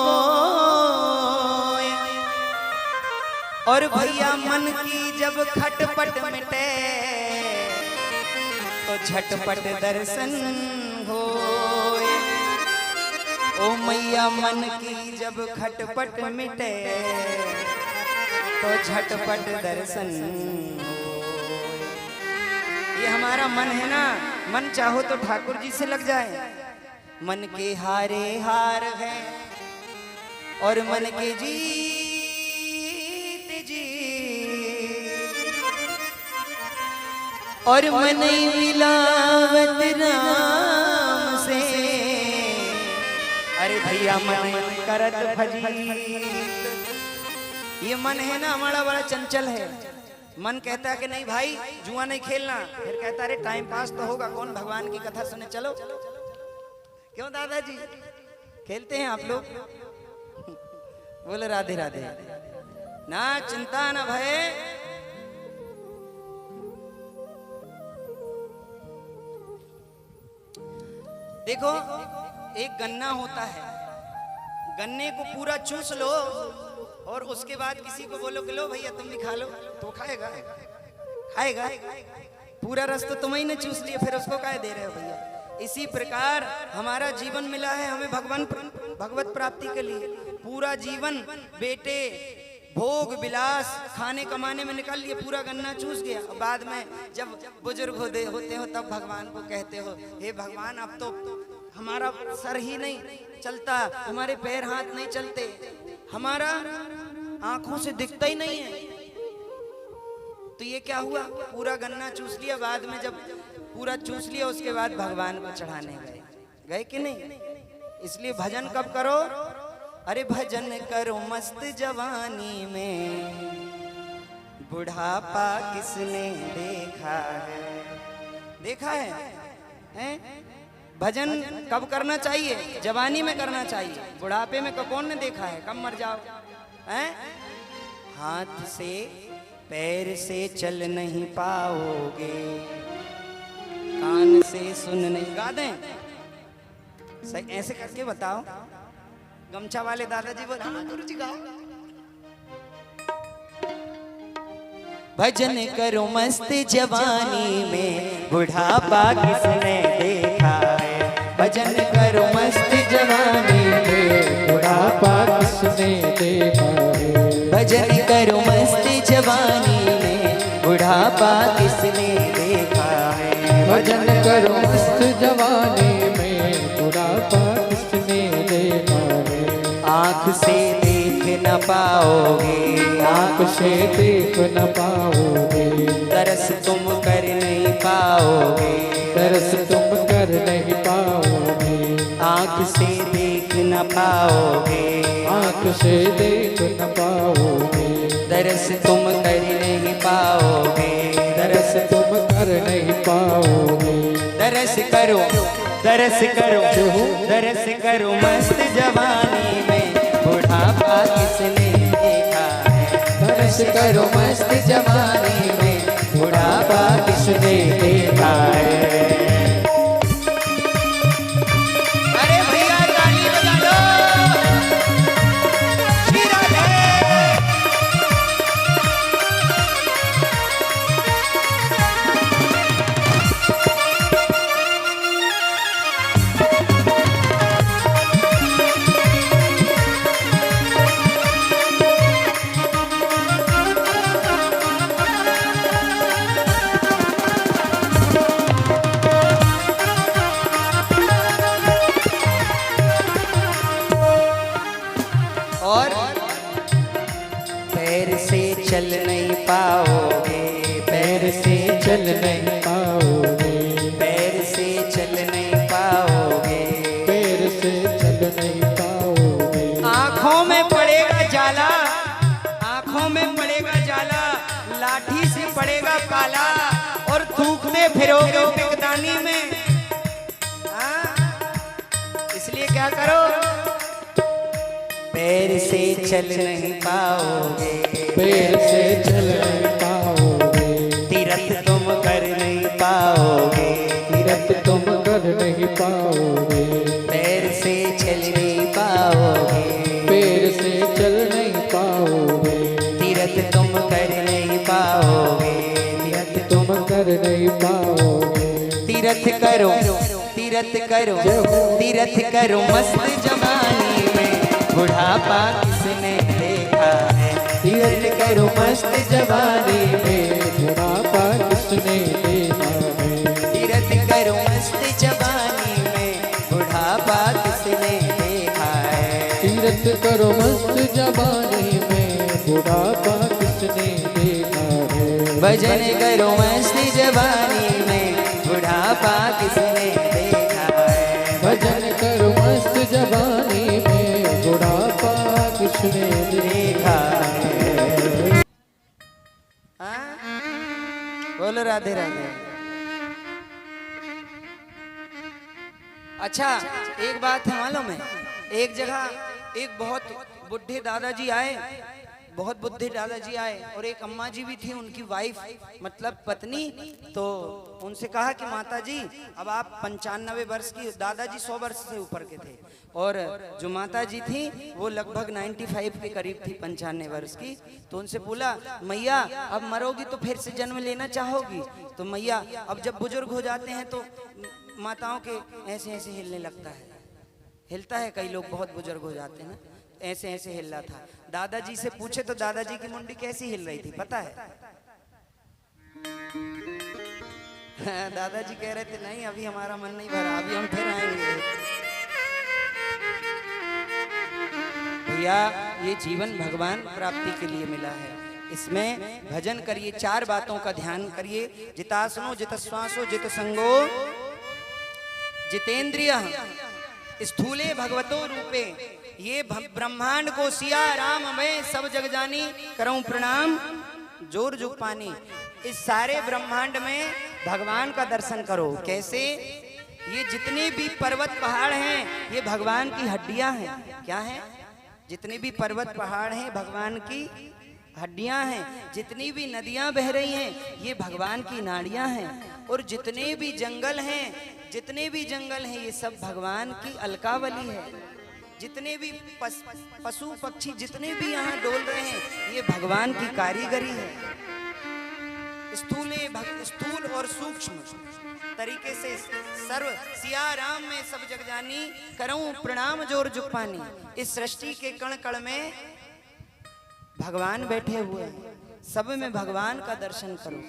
और भैया मन की जब खटपट मिटे तो झटपट दर्शन हो। ओ मैया मन की जब खटपट मिटे तो झटपट दर्शन होए। ये हमारा मन है ना, मन चाहो तो ठाकुर जी से लग जाए। मन के हारे हार है और मन के जीत जीत और मन मिलावत राम से। अरे भैया मन करत भजी। ये मन है ना हमारा बड़ा चंचल है। मन कहता है कि नहीं भाई जुआ नहीं खेलना, फिर कहता है अरे टाइम पास तो होगा, कौन भगवान की कथा सुने, चलो। क्यों दादाजी खेलते हैं आप लोग? बोले राधे राधे। ना चिंता ना भय। देखो एक गन्ना होता है, गन्ने को पूरा चूस लो और उसके बाद किसी को बोलो कि लो भैया तुम भी खा लो, तो खाएगा खाएगा। पूरा रस तो तुम ही ने चूस लिया, फिर उसको काहे दे रहे हो भैया? इसी प्रकार हमारा जीवन मिला है हमें भगवत प्राप्ति के लिए। पूरा जीवन बेटे भोग विलास खाने कमाने में निकाल लिए, पूरा गन्ना चूस गया। बाद में जब बुजुर्ग होते हो तब भगवान को कहते हो हे भगवान अब तो हमारा सर ही नहीं चलता, हमारे पैर हाथ नहीं चलते, हमारा आंखों से दिखता ही नहीं है। तो ये क्या हुआ? पूरा गन्ना चूस लिया, बाद में जब पूरा चूस लिया उसके बाद भगवान को चढ़ाने गए कि नहीं? इसलिए भजन कब करो? अरे भजन करो मस्त जवानी में, बुढ़ापा किसने देखा है? देखा है? हैं? भजन कब करना चाहिए? जवानी में करना चाहिए। बुढ़ापे में कौन ने देखा है? कब मर जाओ हैं? हाथ से पैर से चल नहीं पाओगे, कान से सुन नहीं। गा दें सही ऐसे करके बताओ। गमछा वाले दादाजी बोले हाँ गुरु जी गाओ। भजन करो मस्त जवानी में, बुढ़ापा किसने देखा है? भजन करो मस्त जवानी में, बुढ़ापा किसने देखा है? भजन करो मस्त जवानी में, बुढ़ापा किसने देखा है? भजन करो मस्त जवानी में, बुढ़ापा किसने देखा है? आँख से देख न पाओगे, आँख से देख न पाओगे, दरस तुम कर नहीं पाओगे, दरस तुम कर नहीं पाओगे। आँख से देख न पाओगे, आँख से देख न पाओगे, दरस तुम कर नहीं पाओगे, दरस तुम कर नहीं पाओगे। दरस करो दरस करो दरस करो मस्त जवानी में, बुढ़ापा किसने देखा है? दरस करो मस्त जवानी में, बुढ़ापा किसने देखा है? अरे भैया ताली बजा दो। श्री राधे। और पैर से चल नहीं पाओगे, पैर से चल नहीं पाओगे, पैर से चल नहीं पाओगे, पैर से चल नहीं पाओगे। आँखों में पड़ेगा जाला, आँखों में पड़ेगा जाला, लाठी से पड़ेगा काला और थूकते फिरोगे पिकदानी में। हाँ? इसलिए क्या करो? पैर से चल नहीं पाओगे, पैर से चल नहीं पाओगे, तीरथ तुम कर नहीं पाओगे, तीरथ तुम कर नहीं पाओगे। पैर से चल नहीं पाओगे, पैर से चल नहीं पाओगे, तीरथ तुम कर नहीं पाओगे, तीरथ तुम कर नहीं पाओगे। तीरथ करो तीरथ करो मस्त जवानी में, बुढ़ापा किसने देखा है। तीरथ करो मस्त जवानी में, बुढ़ापा किसने देखा है। तीरथ करो मस्त जवानी में, बुढ़ापा किसने देखा है। तीरथ करो मस्त जवानी में, बुढ़ापा किसने देखा है। भजन करो मस्त जवानी में, बुढ़ापा किसने देखा है। भजन करो मस्त जवानी में, बुढ़ापा किसने देखा है। हाँ? बोलो राधे राधे। अच्छा एक बात है मालूम है, एक जगह एक बहुत बुढ़े दादाजी आए, बहुत बुढ़े दादाजी आए और एक अम्मा जी भी थी, उनकी वाइफ मतलब पत्नी। तो उनसे कहा कि माता जी अब आप 95 वर्ष की, दादाजी 100 वर्ष से ऊपर के थे और जो माता जी थी वो लगभग 95 के करीब थी, 95 वर्ष की। तो उनसे बोला मैया अब मरोगी तो फिर से जन्म लेना चाहोगी। तो मैया अब जब बुजुर्ग हो जाते हैं तो माताओं के ऐसे ऐसे हिलने लगता है, हिलता है, कई लोग बहुत बुजुर्ग हो जाते हैं ना, ऐसे ऐसे हिल रहा था। दादाजी से पूछे तो दादाजी की मुंडी कैसी हिल रही थी पता है? दादाजी कह रहे थे नहीं अभी हमारा मन नहीं भरा, अभी हम फिर आएंगे। भैया ये जीवन भगवान प्राप्ति के लिए मिला है, इसमें भजन करिए, 4 बातों का ध्यान करिए। जितासनो जितश्वासो जित संगो जितेंद्रिय स्थूले भगवतो रूपे। ये ब्रह्मांड को सिया राम में सब जग जानी, करऊं प्रणाम जोर जुग पानी। इस सारे ब्रह्मांड में भगवान का दर्शन करो। कैसे? ये जितने भी पर्वत पहाड़ हैं ये भगवान की हड्डियां हैं। क्या हैं? जितने भी पर्वत पहाड़ हैं भगवान की हड्डियां हैं। जितनी भी नदियां बह रही हैं ये भगवान की नाड़ियां हैं। और जितने भी जंगल हैं ये सब भगवान की अलकावली है। जितने भी पशु पक्षी जितने भी यहाँ डोल रहे हैं ये भगवान की कारीगरी है। स्थूल और सूक्ष्म तरीके से सर्व सिया राम में सब जग जानी, करऊं प्रणाम जोर जुग पानी। इस सृष्टि के कण कण में भगवान बैठे हुए हैं, सब में भगवान का दर्शन करो।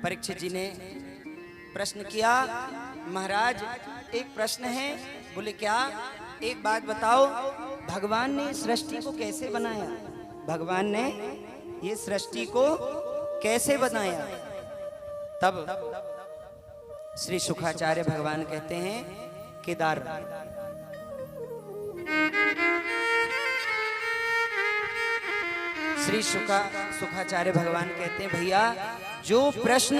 परीक्षित जी ने प्रश्न किया, महाराज एक प्रश्न है। बोले क्या? एक बात बताओ, भगवान ने सृष्टि को कैसे बनाया? भगवान ने ये सृष्टि को कैसे बनाया? तब श्री शुकाचार्य भगवान कहते हैं केदार। श्री शुकाचार्य भगवान कहते हैं भैया जो प्रश्न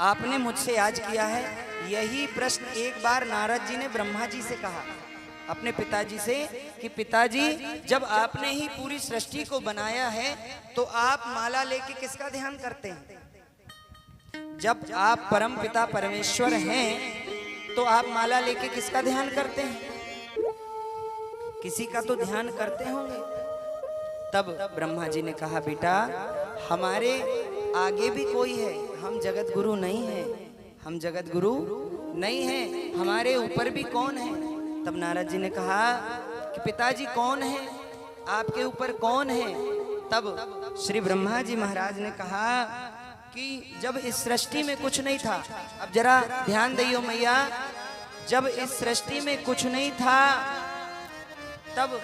आपने मुझसे आज किया है यही प्रश्न एक बार नारद जी ने ब्रह्मा जी से कहा, अपने पिताजी से, कि पिताजी जब आपने ही पूरी सृष्टि को बनाया है तो आप माला लेके किसका ध्यान करते हैं? जब आप परम पिता परमेश्वर हैं तो आप माला लेके किसका ध्यान करते हैं? किसी का तो ध्यान करते होंगे। तब ब्रह्मा जी ने कहा बेटा हमारे आगे भी कोई है, हम जगत गुरु नहीं हैं, हम जगत गुरु नहीं हैं, हमारे ऊपर भी कौन है? तब नारद जी ने कहा कि पिताजी कौन है, आपके ऊपर कौन है? तब श्री ब्रह्मा जी महाराज ने कहा कि जब इस सृष्टि में कुछ नहीं था, अब जरा ध्यान दियो मैया, जब इस सृष्टि में कुछ नहीं था तब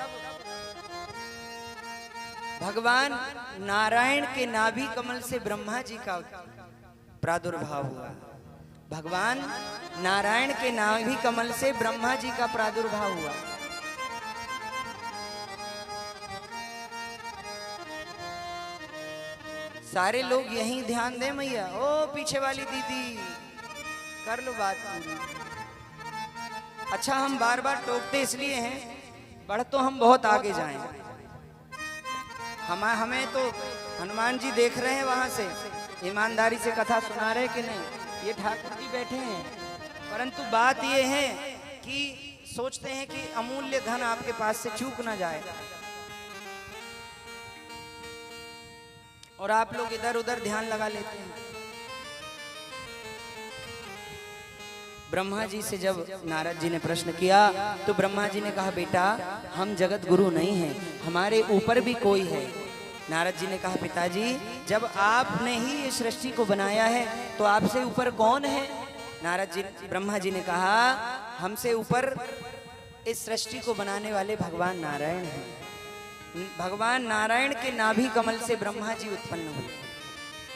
भगवान नारायण के नाभि कमल से ब्रह्मा जी का प्रादुर्भाव हुआ। भगवान नारायण के नाभि कमल से ब्रह्मा जी का प्रादुर्भाव हुआ। सारे लोग यही ध्यान दें मैया। ओ पीछे वाली दीदी कर लो बात पूरी। अच्छा हम बार बार टोकते इसलिए हैं, बढ़ तो हम बहुत आगे जाएं। हमें तो हनुमान जी देख रहे हैं वहां से, ईमानदारी से कथा सुना रहे कि नहीं, ये ठाकुर जी बैठे हैं। परंतु बात ये है कि सोचते हैं कि अमूल्य धन आपके पास से चूक ना जाए और आप लोग इधर उधर ध्यान लगा लेते हैं। ब्रह्मा जी से जब नारद जी ने प्रश्न किया तो ब्रह्मा जी ने कहा बेटा हम जगत गुरु नहीं हैं, हमारे ऊपर भी कोई है। नारद जी ने कहा पिताजी जब आपने ही इस सृष्टि को बनाया है तो आपसे ऊपर कौन है? ब्रह्मा जी ने कहा हमसे ऊपर इस सृष्टि को बनाने वाले भगवान नारायण हैं। भगवान नारायण के नाभि कमल से ब्रह्मा जी उत्पन्न हुए।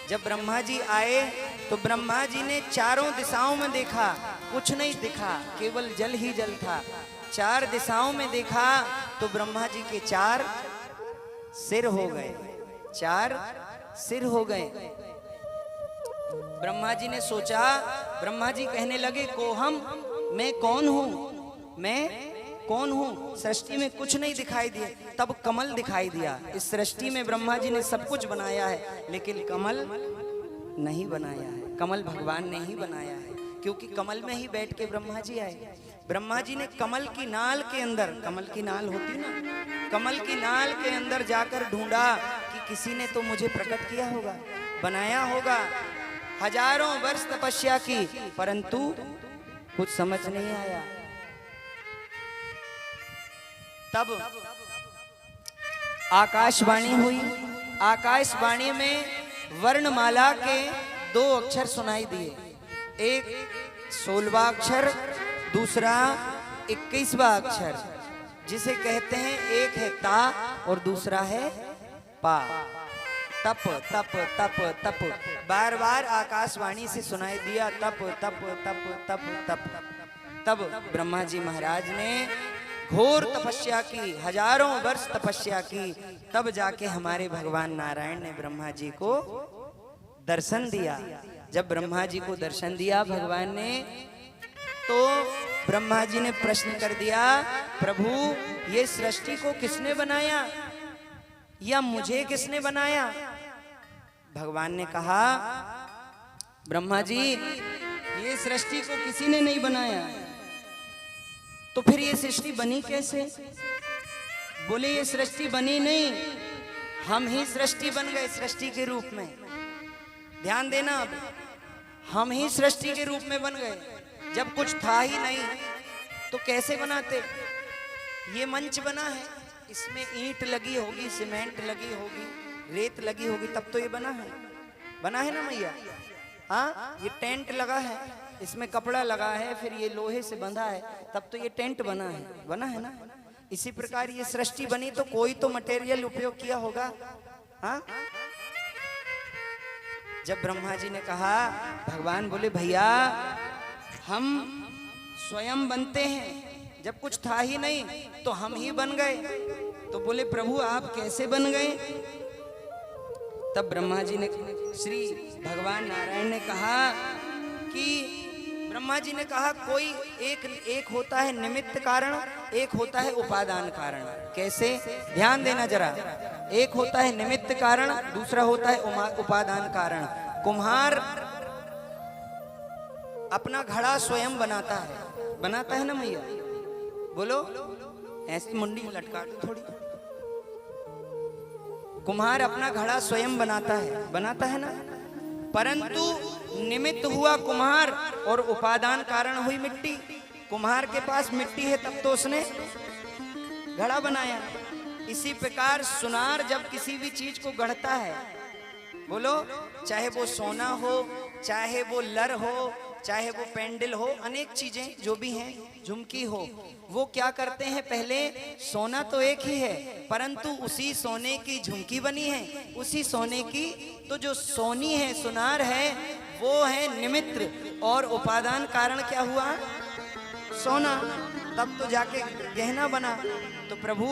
जब ब्रह्मा जी आए तो ब्रह्मा जी ने चारों दिशाओं में देखा, कुछ नहीं दिखा, केवल जल ही जल था। चार दिशाओं में देखा तो ब्रह्मा जी के चार सिर हो गए, चार सिर हो गए। ब्रह्मा जी ने सोचा, ब्रह्मा जी कहने लगे कोहम, मैं कौन हूं, मैं कौन हूं? सृष्टि में कुछ नहीं दिखाई दिया। तब कमल दिखाई दिया। इस सृष्टि में ब्रह्मा जी ने सब कुछ बनाया है लेकिन कमल नहीं बनाया है। कमल भगवान ने ही बनाया है, क्योंकि कमल में ही बैठ के ब्रह्मा जी आए। ब्रह्मा जी ने कमल की नाल के अंदर, कमल की नाल होती ना, कमल की नाल के अंदर जाकर ढूंढा कि किसी ने तो मुझे प्रकट किया होगा, बनाया होगा। हजारों वर्ष तपस्या की परंतु कुछ समझ नहीं आया। तब आकाशवाणी हुई। आकाशवाणी में वर्णमाला के 2 अक्षर सुनाई दिए, एक 16वां अक्षर, दूसरा 21वां अक्षर, जिसे कहते हैं एक है ता और दूसरा है पा। तप तप तप तप बार बार आकाशवाणी से सुनाई दिया, तप तप तप तप तप। तब ब्रह्मा जी महाराज ने घोर तपस्या की, हजारों वर्ष तपस्या की, तब जाके हमारे भगवान नारायण ने ब्रह्मा जी को दर्शन दिया। जब ब्रह्मा जी को दर्शन दिया भगवान ने, तो ब्रह्मा जी ने प्रश्न कर दिया, प्रभु ये सृष्टि को किसने बनाया या मुझे किसने बनाया? भगवान ने कहा, ब्रह्मा जी ये सृष्टि को किसी ने नहीं बनाया, तो फिर ये सृष्टि बनी कैसे? बोले ये सृष्टि बनी नहीं, हम ही सृष्टि बन गए सृष्टि के रूप में। ध्यान देना, अब हम ही सृष्टि के रूप में बन गए। जब कुछ था ही नहीं तो कैसे बनाते? ये मंच बना है, इसमें ईंट लगी होगी, सीमेंट लगी होगी, रेत लगी होगी, तब तो ये बना है ना मैया? हाँ, ये टेंट लगा है, इसमें कपड़ा लगा है, फिर ये लोहे से बंधा है, तब तो ये टेंट बना है ना? इसी प्रकार ये सृष्टि बनी तो कोई तो मटेरियल उपयोग किया होगा। हाँ, जब ब्रह्मा जी ने कहा, भगवान बोले भैया हम स्वयं बनते हैं, जब कुछ था ही नहीं तो हम ही बन गए। तो बोले प्रभु आप कैसे बन गए? तब ब्रह्मा जी ने, श्री भगवान नारायण ने कहा कि ब्रह्मा जी ने कहा कोई एक होता है निमित्त कारण, एक होता है उपादान कारण। कैसे? ध्यान देना जरा। एक होता है निमित्त कारण, दूसरा होता है उपादान कारण। कुम्हार अपना घड़ा स्वयं बनाता है ना मैया? बोलो, ऐसी मुंडी लटका दो थोड़ी। कुम्हार अपना घड़ा स्वयं बनाता है ना, परंतु निमित्त हुआ कुम्हार और उपादान कारण हुई मिट्टी। कुम्हार के पास मिट्टी है तब तो उसने घड़ा बनाया। इसी प्रकार सुनार जब किसी भी चीज को गढ़ता है, बोलो, चाहे वो सोना हो, चाहे वो लर हो, चाहे वो पेंडल हो, अनेक चीजें जो भी हैं, झुमकी हो, वो क्या करते हैं? पहले सोना तो एक ही है, परंतु उसी सोने की झुमकी बनी है, उसी सोने की, तो जो सोनी है, सुनार है, वो है निमित्त और उपादान कारण क्या हुआ? सोना। तब तो जाके गहना बना। तो प्रभु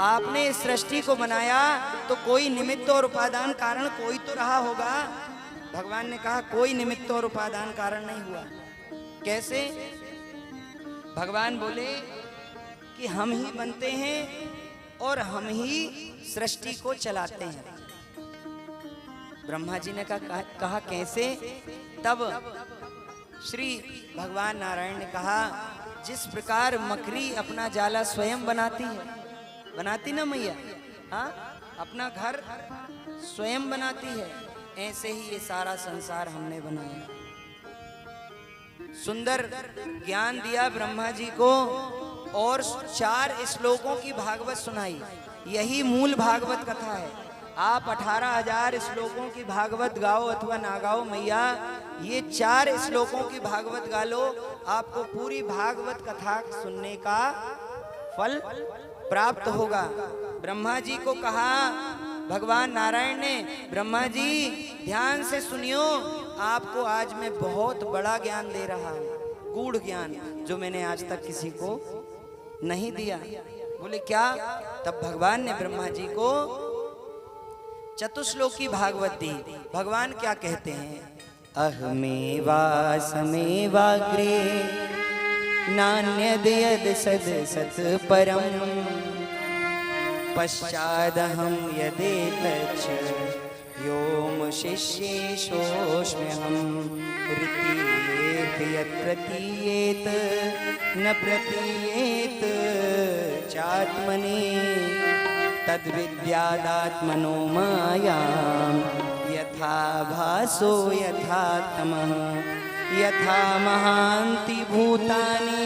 आपने इस सृष्टि को बनाया तो कोई निमित्त और उपादान कारण कोई तो रहा होगा। भगवान ने कहा कोई निमित्त और उपादान कारण नहीं हुआ। कैसे? भगवान बोले कि हम ही बनते हैं और हम ही सृष्टि को चलाते हैं। ब्रह्मा जी ने कहा कैसे? तब श्री भगवान नारायण ने कहा, जिस प्रकार मकड़ी अपना जाला स्वयं बनाती ना मैया? हाँ, अपना घर स्वयं बनाती है, ऐसे ही ये सारा संसार हमने बनाया। सुंदर ज्ञान दिया ब्रह्मा जी को और 4 श्लोकों की भागवत सुनाई। यही मूल भागवत कथा है। आप 18,000 श्लोकों की भागवत गाओ अथवा ना गाओ मैया, ये 4 श्लोकों की भागवत गा लो, आपको पूरी भागवत कथा सुनने का फल प्राप्त होगा। ब्रह्मा जी को कहा भगवान नारायण ने, ब्रह्मा जी ध्यान से सुनियो, आपको आज मैं बहुत बड़ा ज्ञान दे रहा हूं, गूढ़ ज्ञान जो मैंने आज तक किसी को नहीं दिया। बोले क्या? तब भगवान ने ब्रह्मा जी को चतुश्लोकी भागवत दी। भगवान क्या कहते हैं? अहमेवा समेवाग्रे नान्यद्यद् सद् सत् परम् पश्चादहं यदेतच्च व्योम शिष्येषोऽस्म्यहं ऋतीयेत यत् प्रतीयेत न प्रतीयेत चात्मनि तद्विद्यादात्मनो मायां यथा भासो यथा तमः यथा महान्ति भूतानि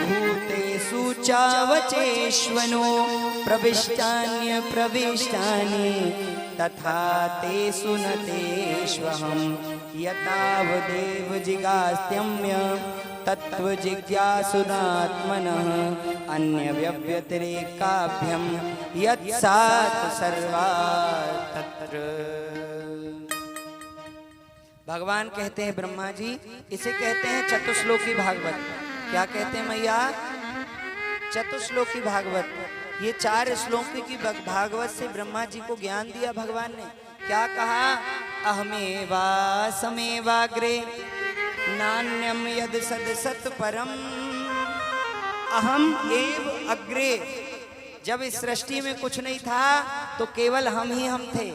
भूतेषु चावचेष्वनो प्रविष्टान्य प्रविष्टानि तथा तेषु न तेष्वहं यतावदेव जिज्ञास्यम्य तत्व जिज्ञासुनात्मनः अन्यव्यतिरेकाभ्यं यत्सात् सर्वात् तत्र। भगवान कहते हैं ब्रह्मा जी, इसे कहते हैं चतुश्लोकी भागवत। क्या कहते हैं मैया? चतुश्लोकी भागवत। ये 4 श्लोकी की भागवत से ब्रह्मा जी को ज्ञान दिया भगवान ने। क्या कहा? अहमेवा समेवाग्रे नान्यम यद सद सत परम। अहम एव अग्रे। जब इस सृष्टि में कुछ नहीं था तो केवल हम ही हम थे।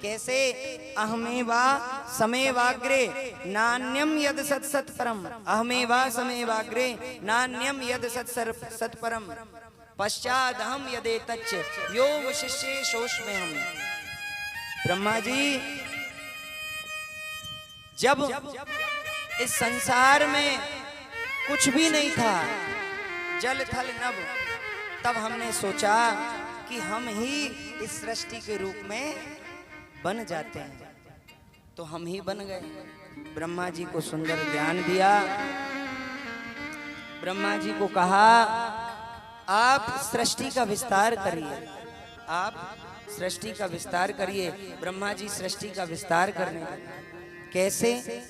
कैसे? अहमेवा समेवाग्रे नान्यम यद सत सत परम। अहमेवा समेवाग्रे नान्यम यद सत परम पश्चाद हम यदेतच्च यो वशिष्येषोऽस्म्यहम्। ब्रह्मा जी जब इस संसार में कुछ भी नहीं था, जल थल नभ, तब हमने सोचा कि हम ही इस सृष्टि के रूप में बन जाते हैं, तो हम ही बन गए। ब्रह्मा जी को सुंदर ज्ञान दिया। ब्रह्मा जी को कहा आप सृष्टि का विस्तार करिए, आप सृष्टि का विस्तार करिए। ब्रह्मा जी सृष्टि का विस्तार करने लगे। कैसे?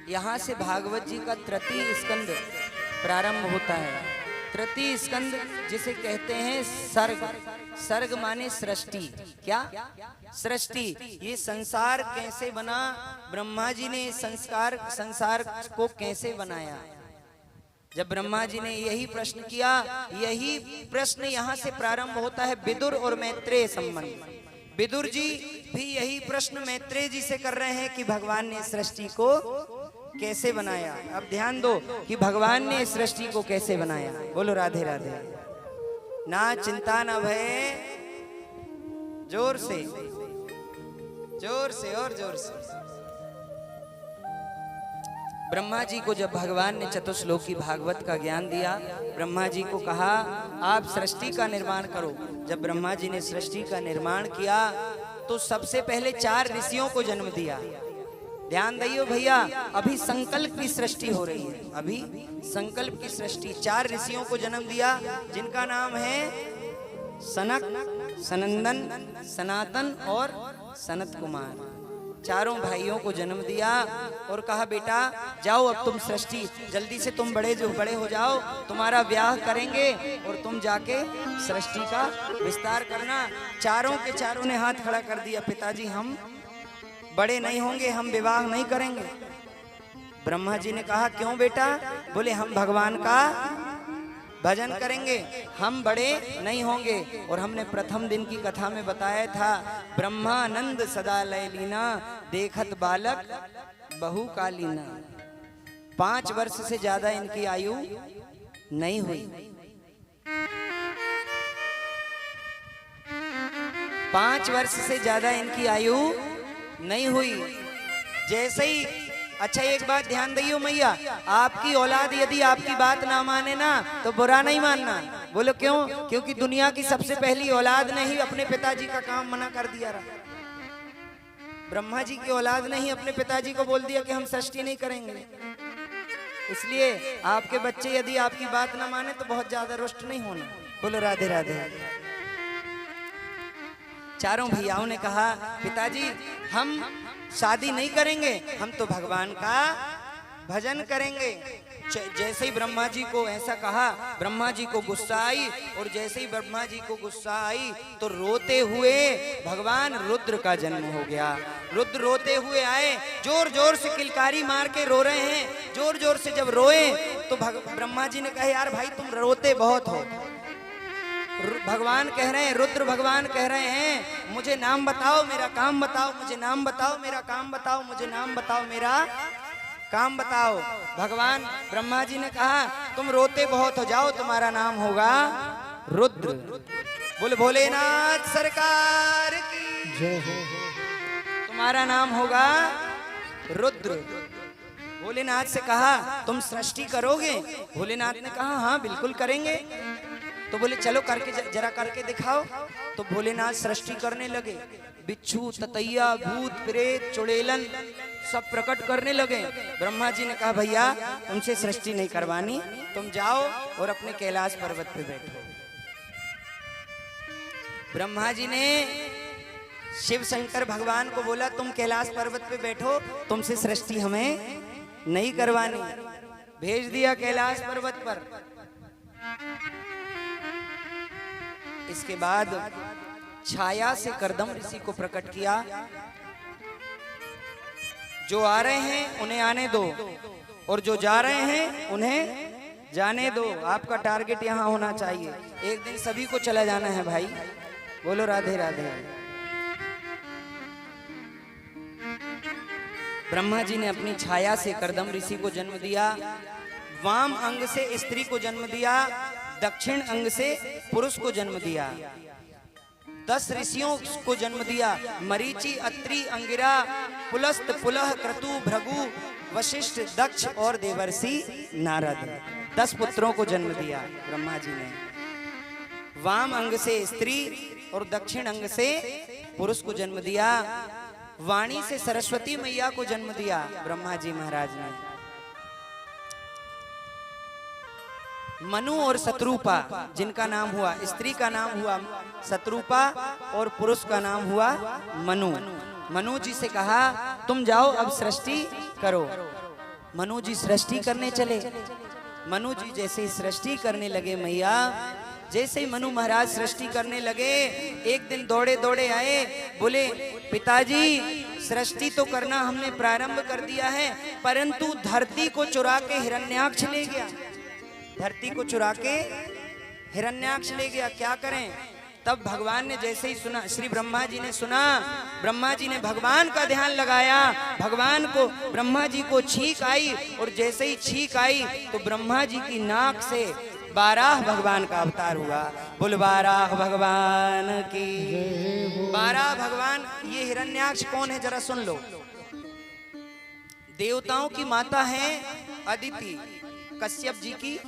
यहां से भागवत जी का तृतीय स्कंद प्रारंभ होता है। तृतीय स्कंद जिसे कहते हैं सर्ग। सर्ग माने सृष्टि। क्या? सृष्टि। ये संसार कैसे बना, ब्रह्मा जी ने संसार को कैसे बनाया। जब ब्रह्मा जी ने यही प्रश्न किया, यही प्रश्न यहाँ से प्रारंभ होता है विदुर और मैत्रेय संबंध। विदुर जी भी यही प्रश्न मैत्रेय जी से कर रहे हैं कि भगवान ने सृष्टि को कैसे बनाया। अब ध्यान दो कि भगवान ने सृष्टि को कैसे बनाया। बोलो राधे राधे। ना चिंता ना भय, जोर से और जोर से। ब्रह्मा जी को जब भगवान ने चतुश्लोकी भागवत का ज्ञान दिया, ब्रह्मा जी को कहा आप सृष्टि का निर्माण करो। जब ब्रह्मा जी ने सृष्टि का निर्माण किया तो सबसे पहले 4 ऋषियों को जन्म दिया। ध्यान दियो भैया, अभी संकल्प की सृष्टि हो रही है। अभी संकल्प की सृष्टि। 4 ऋषियों को जन्म दिया जिनका नाम है सनक, सनंदन, सनातन और सनत कुमार। चारों भाइयों को जन्म दिया और कहा बेटा जाओ अब तुम सृष्टि, जल्दी से तुम बड़े हो जाओ, तुम्हारा ब्याह करेंगे और तुम जाके सृष्टि का विस्तार करना। चारों के चारों ने हाथ खड़ा कर दिया, पिताजी हम बड़े नहीं होंगे, हम विवाह नहीं करेंगे। ब्रह्मा जी ने कहा क्यों बेटा? बोले हम भगवान का भजन करेंगे, हम बड़े नहीं होंगे। और हमने प्रथम दिन की कथा में बताया था, ब्रह्मानंद सदा लय लीना, देखत बालक बहु कालीना। 5 वर्ष से ज्यादा इनकी आयु नहीं हुई। 5 वर्ष से ज्यादा इनकी आयु नहीं हुई। जैसे ही, अच्छा एक बात ध्यान दियो मैया, आपकी औलाद यदि आपकी बात ना माने ना तो बुरा नहीं मानना। बोलो क्यों? क्योंकि दुनिया की सबसे पहली औलाद ने ही अपने पिताजी का काम मना कर दिया रहा। ब्रह्मा जी की औलाद ने ही अपने पिताजी को बोल दिया कि हम सृष्टि नहीं करेंगे। इसलिए आपके बच्चे यदि आपकी बात ना माने तो बहुत ज्यादा रुष्ट नहीं होना। बोलो राधे राधे। चारों भैयाओं ने कहा पिताजी हम शादी नहीं करेंगे, हम तो भगवान का भजन करेंगे। जैसे ही ब्रह्मा जी को ऐसा कहा, ब्रह्मा जी को गुस्सा आई, और जैसे ही ब्रह्मा जी को गुस्सा आई तो रोते हुए भगवान रुद्र का जन्म हो गया। रुद्र रोते हुए आए, जोर जोर से किलकारी मार के रो रहे हैं। जोर जोर से जब रोए तो ब्रह्मा जी ने कहा यार भाई तुम रोते बहुत हो। भगवान कह रहे हैं, रुद्र भगवान कह रहे हैं मुझे नाम बताओ मेरा काम बताओ, मुझे नाम बताओ मेरा काम बताओ, मुझे नाम बताओ मेरा काम बताओ। भगवान ब्रह्मा जी ने कहा तुम रोते बहुत हो, जाओ तुम्हारा नाम होगा रुद्र। बोले भोलेनाथ सरकार की जय हो। तुम्हारा नाम होगा रुद्र। भोलेनाथ से कहा तुम सृष्टि करोगे? भोलेनाथ ने कहा हाँ बिल्कुल करेंगे। तो बोले चलो करके जरा करके दिखाओ। तो भोलेनाथ सृष्टि करने लगे। बिच्छू, ततैया, भूत, प्रेत, चुड़ैलन सब प्रकट करने लगे। ब्रह्मा जी ने कहा भैया तुमसे सृष्टि नहीं करवानी, तुम जाओ और अपने कैलाश पर्वत पे बैठो। ब्रह्मा जी ने शिव शंकर भगवान को बोला तुम कैलाश पर्वत पे बैठो, तुमसे सृष्टि हमें नहीं करवानी। भेज दिया कैलाश पर्वत पर। इसके बाद छाया से करदम ऋषि को प्रकट किया। जो आ रहे हैं उन्हें आने दो, और जो जा रहे हैं उन्हें जाने दो। आपका टारगेट यहाँ होना चाहिए। एक दिन सभी को चला जाना है भाई। बोलो राधे राधे। ब्रह्मा जी ने अपनी छाया से करदम ऋषि को जन्म दिया। वाम अंग से स्त्री को जन्म दिया, दक्षिण अंग से पुरुष को जन्म दिया। 10 ऋषियों को जन्म दिया। मरीचि, अत्रि, अंगिरा, पुलस्त, पुलह, क्रतु, भृगु, वशिष्ठ, दक्ष और देवर्षि नारद। 10 पुत्रों को जन्म दिया ब्रह्मा जी ने। वाम अंग से स्त्री और दक्षिण अंग से पुरुष को जन्म दिया। वाणी से सरस्वती मैया को जन्म दिया ब्रह्मा जी महाराज ने। मनु और शत्रुपा जिनका नाम हुआ, स्त्री का नाम हुआ शत्रुपा और पुरुष का नाम हुआ मनु। मनु जी से कहा तुम जाओ अब सृष्टि करो। मनु जी सृष्टि करने चले। मनु जी जैसे ही सृष्टि करने लगे मैया, जैसे ही मनु महाराज सृष्टि करने लगे, एक दिन दौड़े दौड़े आए, बोले पिताजी सृष्टि तो करना हमने प्रारंभ कर दिया है, परंतु धरती को चुरा के हिरण्याक्ष ले गया। धरती को चुरा के हिरण्याक्ष ले गया, क्या करें? तब भगवान ने जैसे ही सुना, श्री ब्रह्मा जी ने सुना, ब्रह्मा जी ने भगवान का ध्यान लगाया। भगवान को, ब्रह्मा जी को छींक आई, और जैसे ही छींक आई तो ब्रह्मा जी की नाक से 12 भगवान का अवतार हुआ। बोल 12 भगवान की। 12 भगवान। ये हिरण्याक्ष कौन है जरा सुन लो। देवताओं की माता है अदिति, कश्यप जी की।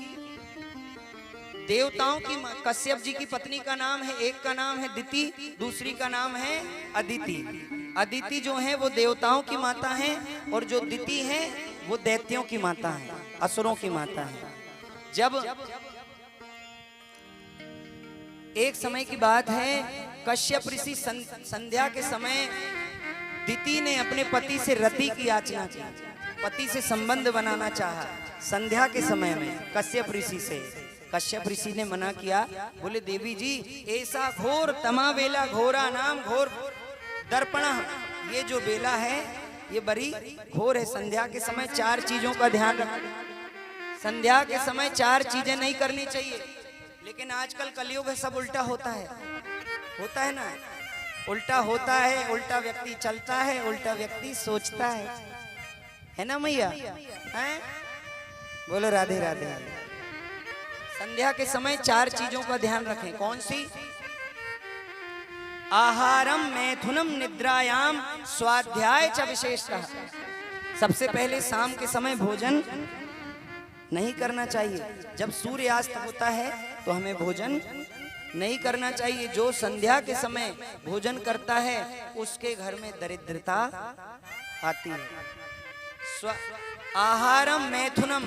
देवताओं की कश्यप जी की पत्नी का नाम है, एक का नाम है दिति, दूसरी का नाम है अदिति। अदिति जो है वो देवताओं की माता है, और जो दिति है वो दैत्यों की माता है, असुरों की माता है। जब एक समय की बात है, कश्यप ऋषि संध्या के समय दिति ने अपने पति से रति की याचना की, पति से संबंध बनाना चाहा। संध्या के समय में कश्यप ऋषि से, कश्यप ऋषि ने मना किया। बोले देवी जी ऐसा घोर तमा बेला घोरा नाम घोर दर्पण, ये जो बेला है ये बड़ी घोर है। संध्या के समय 4 चीजों का ध्यान रखना। संध्या के समय 4 चीजें नहीं करनी चाहिए, लेकिन आजकल कलयुग है, सब उल्टा होता है ना। उल्टा होता है, उल्टा व्यक्ति चलता है, उल्टा व्यक्ति सोचता है ना मैया? हैं? बोलो राधे राधे। संध्या के समय 4 चीजों का ध्यान रखें। कौन सी? आहारम, मैथुनम, निद्रायाम, स्वाध्याय च विशेषतः। सबसे पहले शाम के समय भोजन नहीं करना चाहिए। जब सूर्यास्त होता है तो हमें भोजन नहीं करना चाहिए। जो संध्या के समय भोजन करता है उसके घर में दरिद्रता आती है। आहारम मैथुनम,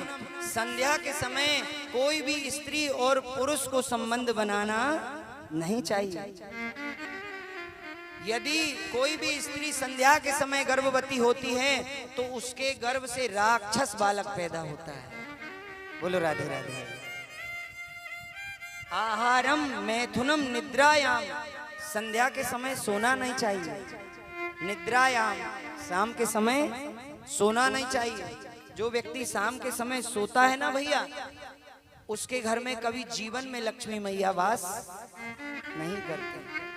संध्या के समय कोई भी स्त्री और पुरुष को संबंध बनाना नहीं चाहिए। यदि कोई भी स्त्री संध्या के समय गर्भवती होती है तो उसके गर्भ से राक्षस बालक पैदा होता है। बोलो राधे राधे। आहारम मैथुनम निद्रायाम, संध्या के समय सोना नहीं चाहिए। निद्रायाम, शाम के समय सोना नहीं चाहिए। जो व्यक्ति शाम के समय सोता है ना भैया, उसके घर में कभी जीवन में लक्ष्मी मैया वास नहीं करते।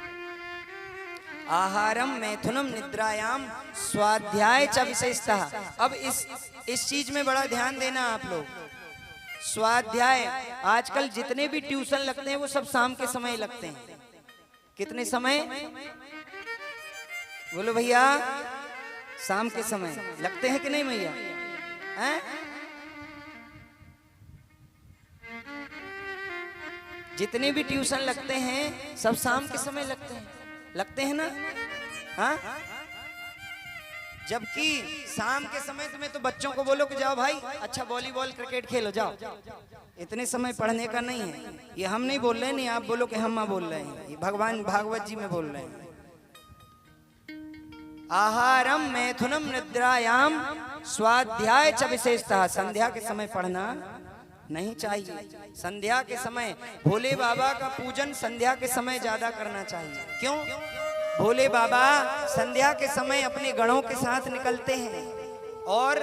आहारम मैथुनम निद्रायाम स्वाध्याय च विशेषतः। अब इस चीज में बड़ा ध्यान देना आप लोग। स्वाध्याय, आजकल जितने भी ट्यूशन लगते हैं वो सब शाम के समय लगते हैं। कितने समय? बोलो भैया, शाम के समय लगते हैं कि नहीं भैया? हैं? जितने भी ट्यूशन लगते हैं सब शाम के समय लगते हैं ना? हाँ? जबकि शाम के समय तुम्हें तो बच्चों को बोलो कि जाओ भाई अच्छा वॉलीबॉल क्रिकेट खेलो जाओ, इतने समय पढ़ने का नहीं है। ये हम नहीं बोल रहे, नहीं आप बोलो कि हम बोल रहे हैं, ये भगवान भागवत जी में बोल रहे हैं। आहारम मैथुनम निद्रायाम स्वाध्याय च विशेषतः, संध्या के समय पढ़ना नहीं चाहिए। संध्या के समय भोले बाबा का पूजन संध्या के समय ज्यादा करना चाहिए। क्यों? भोले बाबा संध्या के समय अपने गणों के साथ निकलते हैं और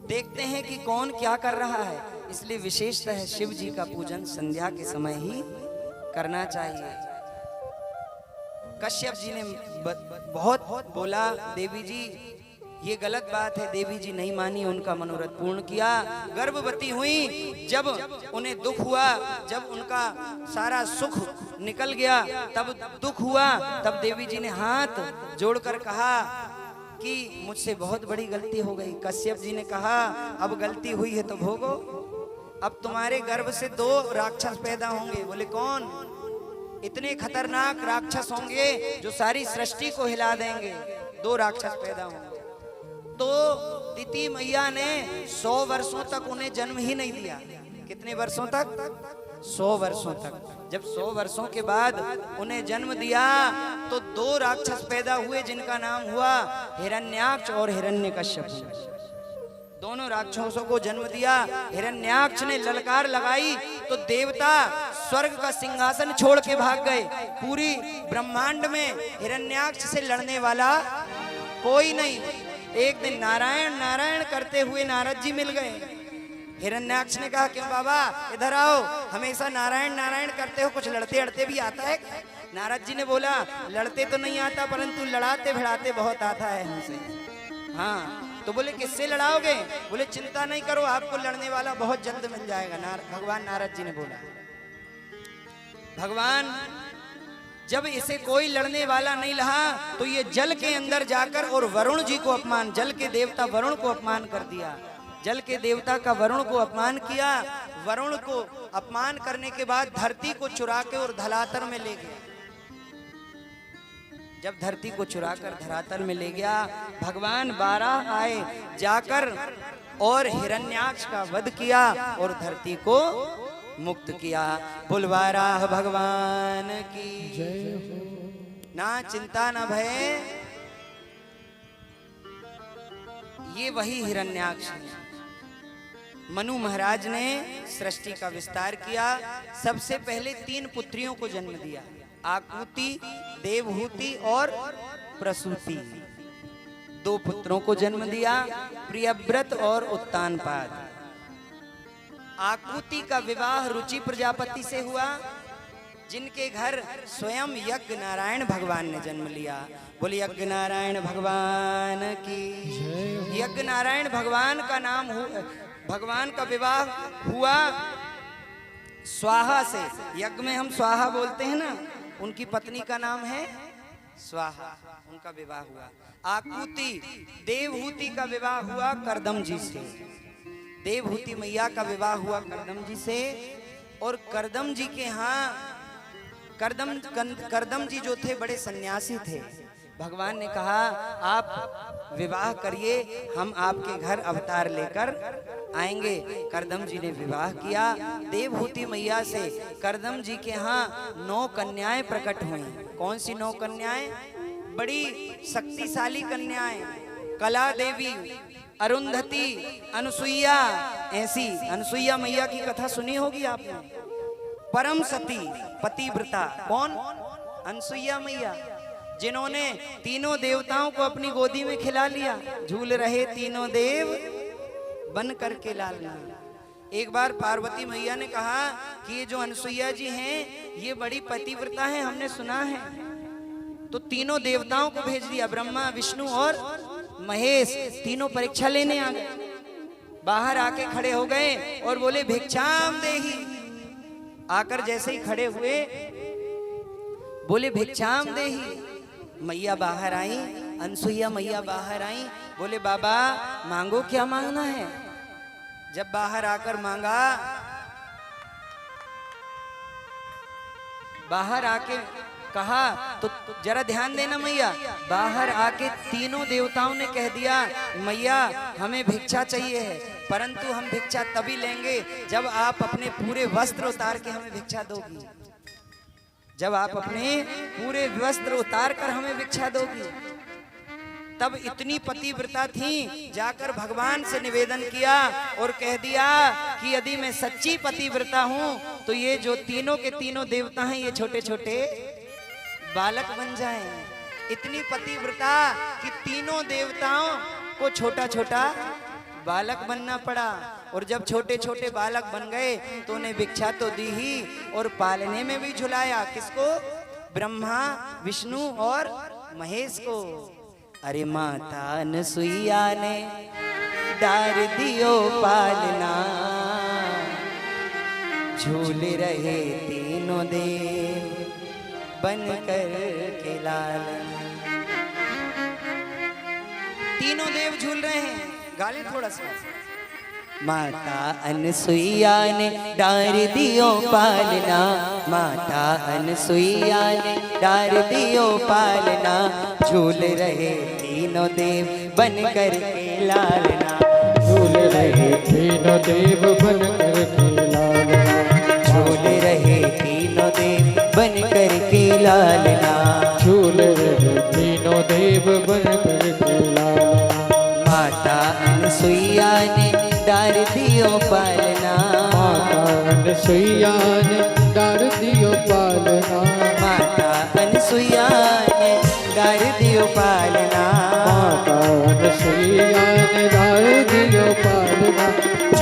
देखते हैं कि कौन क्या कर रहा है, इसलिए विशेषतः शिव जी का पूजन संध्या के समय ही करना चाहिए। कश्यप जी ने बहुत बोला, देवी जी ये गलत बात है, देवी जी नहीं मानी, उनका मनोरथ पूर्ण किया। गर्भवती हुई, जब उन्हें दुख हुआ, जब उनका सारा सुख निकल गया तब दुख हुआ, तब देवी जी ने हाथ जोड़कर कहा कि मुझसे बहुत बड़ी गलती हो गई। कश्यप जी ने कहा अब गलती हुई है तो भोगो, अब तुम्हारे गर्भ से 2 राक्षस पैदा होंगे। बोले कौन? इतने खतरनाक राक्षस होंगे जो सारी सृष्टि को हिला देंगे। 2 राक्षस पैदा होंगे। तो दिति मैया ने 100 वर्षों तक उन्हें जन्म ही नहीं दिया। कितने वर्षों तक? 100 वर्षों तक। जब 100 वर्षों के बाद उन्हें जन्म दिया तो 2 राक्षस पैदा हुए जिनका नाम हुआ हिरण्याक्ष और हिरण्यकश्यप। दोनों राक्षसों को जन्म दिया। हिरण्याक्ष ने ललकार लगाई तो देवता स्वर्ग का सिंहासन छोड़ के भाग गए। पूरी ब्रह्मांड में हिरण्याक्ष से लड़ने वाला कोई नहीं। एक दिन नारायण नारायण करते हुए नारद जी मिल गए। हिरण्याक्ष ने कहा क्यों बाबा इधर आओ, हमेशा नारायण नारायण करते हो, कुछ लड़ते अड़ते भी आता है? नारद जी ने बोला लड़ते तो नहीं आता परंतु लड़ाते भिड़ाते बहुत आता है हमसे। हाँ, तो बोले किससे लड़ाओगे? बोले चिंता नहीं करो, आपको लड़ने वाला बहुत जल्द मिल जाएगा। भगवान नारद जी ने बोला भगवान जब इसे कोई लड़ने वाला नहीं रहा तो ये जल के अंदर जाकर और वरुण जी को अपमान, जल के देवता वरुण को अपमान कर दिया। जल के देवता का वरुण को अपमान किया। वरुण को अपमान करने के बाद धरती को चुरा के और धरातल में ले गया। जब धरती को चुराकर धरातल में ले गया, भगवान 12 आए, जाकर और हिरण्याक्ष का वध किया और धरती को मुक्त किया। बुलवारा भगवान की जय हो। ना चिंता ना भय, ये वही हिरण्याक्ष है। मनु महाराज ने सृष्टि का विस्तार किया। सबसे पहले 3 पुत्रियों को जन्म दिया, आकुति, देवहूति और प्रसूति। 2 पुत्रों को जन्म दिया, प्रियव्रत और उत्तानपाद। आकुति का विवाह रुचि प्रजापति से हुआ, जिनके घर स्वयं यज्ञ नारायण भगवान ने जन्म लिया। बोले यज्ञ नारायण भगवान की। यज्ञ नारायण भगवान का नाम भगवान का विवाह हुआ स्वाहा से। यज्ञ में हम स्वाहा बोलते हैं ना, उनकी पत्नी का नाम है स्वाहा उनका विवाह हुआ। आकुति देवहूति का विवाह हुआ करदम जी से। देवहूति मैया का विवाह हुआ करदम जी से। और करदम जी के यहाँ करदम जी जो थे बड़े सन्यासी थे। भगवान ने कहा आप विवाह करिए, हम आपके घर अवतार लेकर आएंगे। करदम जी ने विवाह किया देवहूति मैया से। करदम जी के यहाँ 9 कन्याएं प्रकट हुई। कौन सी 9 कन्याएं? बड़ी शक्तिशाली कन्याएं, कला देवी, अरुंधति, अनुसुईया। ऐसी अनुसुईया मैया की कथा सुनी होगी आपने। परम सती पतिव्रता कौन? अनुसुईया मैया, जिन्होंने तीनों देवताओं को अपनी गोदी में खिला लिया। झूल रहे तीनों देव बन करके लालना। एक बार पार्वती मैया ने कहा कि ये जो अनुसुईया जी हैं ये बड़ी पतिव्रता हैं, हमने सुना है। तो तीनों देवताओं को भेज दिया, ब्रह्मा, विष्णु और महेश। तीनों परीक्षा लेने आ गए। बाहर आके खड़े हो गए और बोले भिक्षाम देहि। आकर जैसे ही खड़े हुए बोले भिक्षाम देहि। मैया बाहर आई, अनुसुईया मैया बाहर आई। बोले बाबा मांगो, क्या मांगना है? जब बाहर आकर मांगा, बाहर आके कहा तो जरा ध्यान देना मैया। बाहर आके तीनों देवताओं ने कह दिया मैया हमें भिक्षा चाहिए है, परंतु हम भिक्षा तभी लेंगे जब आप अपने पूरे वस्त्र उतार के हमें भिक्षा दोगी। जब आप अपने पूरे वस्त्र उतार कर हमें भिक्षा दोगी। तब इतनी पतिव्रता थी, जाकर भगवान से निवेदन किया और कह दिया कि यदि मैं सच्ची पतिव्रता हूं तो ये जो तीनों के तीनों देवता हैं ये छोटे छोटे बालक बन जाएं। इतनी पतिव्रता कि तीनों देवताओं को छोटा छोटा बालक बनना पड़ा। और जब छोटे छोटे बालक बन गए तो उन्हें भिक्षा तो दी ही और पालने में भी झुलाया। किसको? ब्रह्मा, विष्णु और महेश को। अरे माता अनुसुईया ने डार दियो पालना, झूल रहे तीनों देव बन कर के लालना। तीनों देव झूल रहे हैं, गालें थोड़ा सा। माता अनुसुईया ने डार दियो पालना, माता अनुसुईया ने डार दियो पालना, झूल रहे तीनों देव बन कर के लालना। झूल रहे तीनों देव बन कर के लालना, झूल रहे तीनों देव बन कर के लालना, झूल रहे तीनों देव बन कर के लालना। माता अनुसुईया ने डार दियो पालना, माता अनुसुईया ने डार दियो पालना, माता अनुसुईया ने डार दियो पालना, माता अनुसुईया ने डार दियो पालना।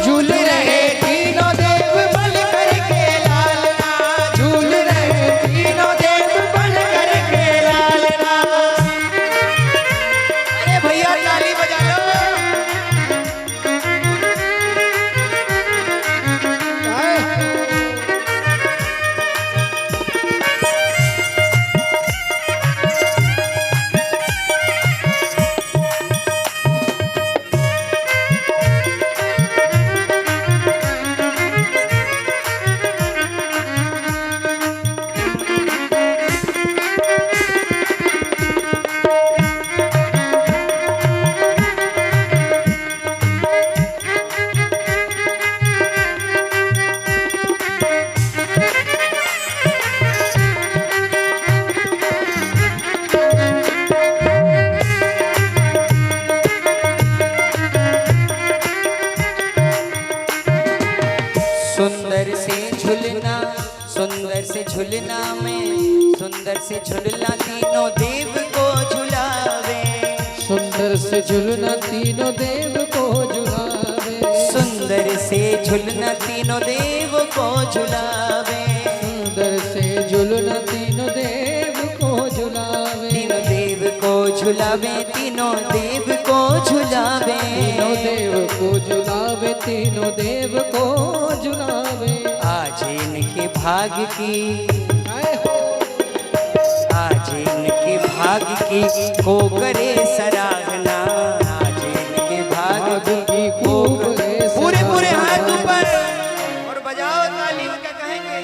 झूल रहे तीनों देव बन कर के लालना, झूल रहे तीनों देव बन कर के लालना। अरे भैया ताली बजा लो। सुंदर से झुलना में, सुंदर से झुलना तीनों देव को झुलावे, सुंदर से झुलना तीनों देव को झुलावे, सुंदर से झुलना तीनों देव को झुलावे, सुंदर से झुलना तीनों देव को झुलावे, तीनों देव को झुलावे, तीनों देव को झुलावे, तीनों देव को झुलावे, तीनों देव को झुलावे। आज इनके भाग की, आज इनके भाग की को करे सराहना, आज इनके भाग की खूब पूरे पूरे हाथ ऊपर और बजाओ ताली। क्या कहेंगे?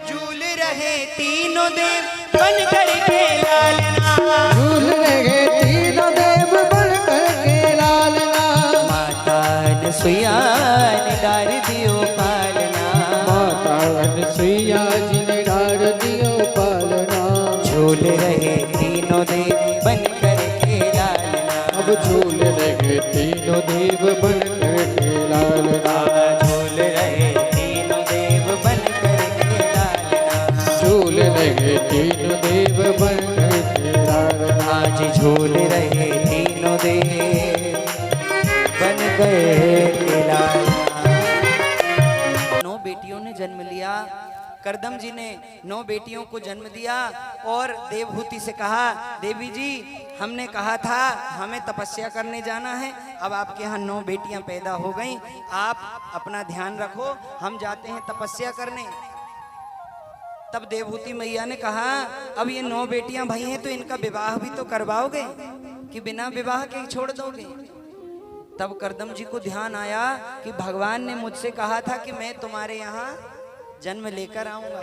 झूल रहे तीनों देव बन करके लालना, झूल रहे तीनों देव बन करके लालना, माता अनसुईया ने डार दियो पालना, माता अनसुईया जी ने डार दियो पालना। झूल रहे तीनों देव बन करके लालना, अब झूल रहे तीनों देव बन करके लालना, झूल रहे तीनों देव बन करके लालना, झूल रहे तीनों देव बन करके लालना, आज झूल रहे तीनों देव बन करके लालना। 9 बेटियों ने जन्म लिया। करदम जी ने 9 बेटियों को जन्म दिया और देवहूति से कहा, देवी जी हमने कहा था हमें तपस्या करने जाना है, अब आपके यहाँ 9 बेटियां पैदा हो गईं, आप अपना ध्यान रखो, हम जाते हैं तपस्या करने। तब देवहूति मैया ने कहा, अब ये 9 बेटियां भाई हैं तो इनका विवाह भी तो करवाओगे कि बिना विवाह के छोड़ दोगे? तब करदम जी को ध्यान आया कि भगवान ने मुझसे कहा था कि मैं तुम्हारे यहाँ जन्म लेकर आऊंगा।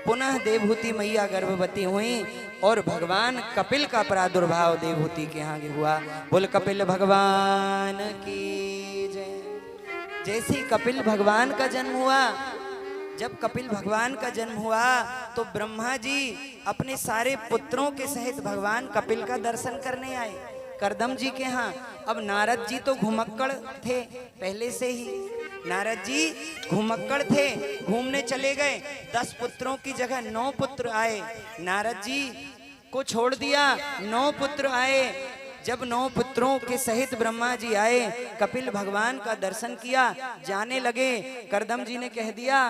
पुनः देवहूति मैया गर्भवती हुई और भगवान कपिल का प्रादुर्भाव देवहूति के यहाँ हुआ। बोल कपिल भगवान की जय। जैसे कपिल भगवान का जन्म हुआ, जब कपिल भगवान का जन्म हुआ तो ब्रह्मा जी अपने सारे पुत्रों के सहित भगवान कपिल का दर्शन करने आए करदम जी के यहाँ। अब नारद जी तो घुमक्कड़ थे पहले से ही, नारद जी घुमक्कड़ थे, घूमने चले गए। 10 पुत्रों की जगह 9 पुत्र आए, नारद जी को छोड़ दिया, 9 पुत्र आए। जब 9 पुत्रों के सहित ब्रह्मा जी आए, कपिल भगवान का दर्शन किया, जाने लगे। करदम जी ने कह दिया,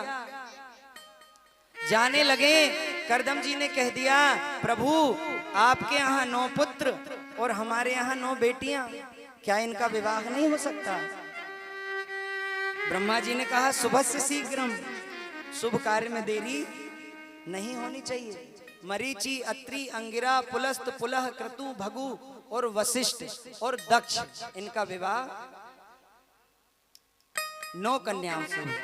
जाने लगे, करदम जी ने कह दिया, प्रभु आपके यहाँ 9 पुत्र और हमारे यहाँ 9 बेटियां, क्या इनका विवाह नहीं हो सकता? ब्रह्मा जी ने कहा, शुभ से शीघ्रम, शुभ कार्य में देरी नहीं होनी चाहिए। मरीचि, अत्रि, अंगिरा, पुलस्त, पुलह, क्रतु, भगु और वशिष्ठ और दक्ष, इनका विवाह 9 कन्याओं से हुआ।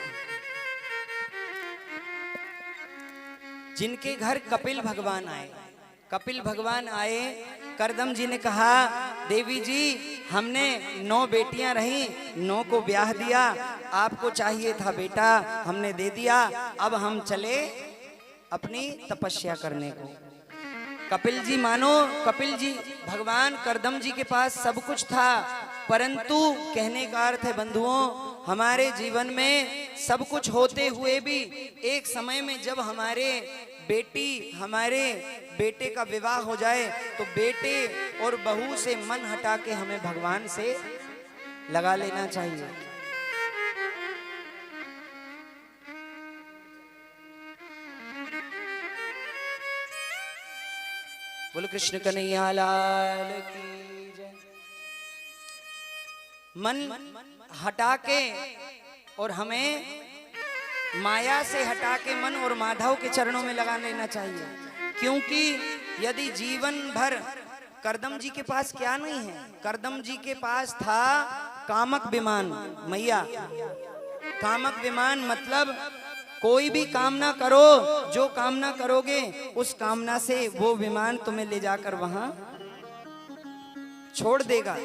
जिनके घर कपिल भगवान आए, कपिल भगवान आए, करदम जी ने कहा, देवी जी हमने 9 बेटियां रहीं, 9 को ब्याह दिया, आपको चाहिए था बेटा, हमने दे दिया, अब हम चले अपनी तपस्या करने को। कपिल जी मानो, कपिल जी भगवान करदम जी के पास सब कुछ था, परंतु कहने का अर्थ है बंधुओं, हमारे जीवन में सब कुछ होते हुए भी एक समय में जब हमारे बेटे का विवाह हो जाए तो बेटे और बहू से मन हटा के हमें भगवान से लगा लेना चाहिए। बोलो कृष्ण कन्हैया लाल की जय। मन हटा के और हमें माया से हटा के मन और माधव के चरणों में लगा लेना चाहिए, क्योंकि यदि जीवन भर करदम जी के पास क्या नहीं है, करदम जी के पास था कामक विमान। मैया कामक विमान मतलब कोई भी कामना करो, जो कामना करोगे उस कामना से वो विमान तुम्हें ले जाकर वहां छोड़ देगा।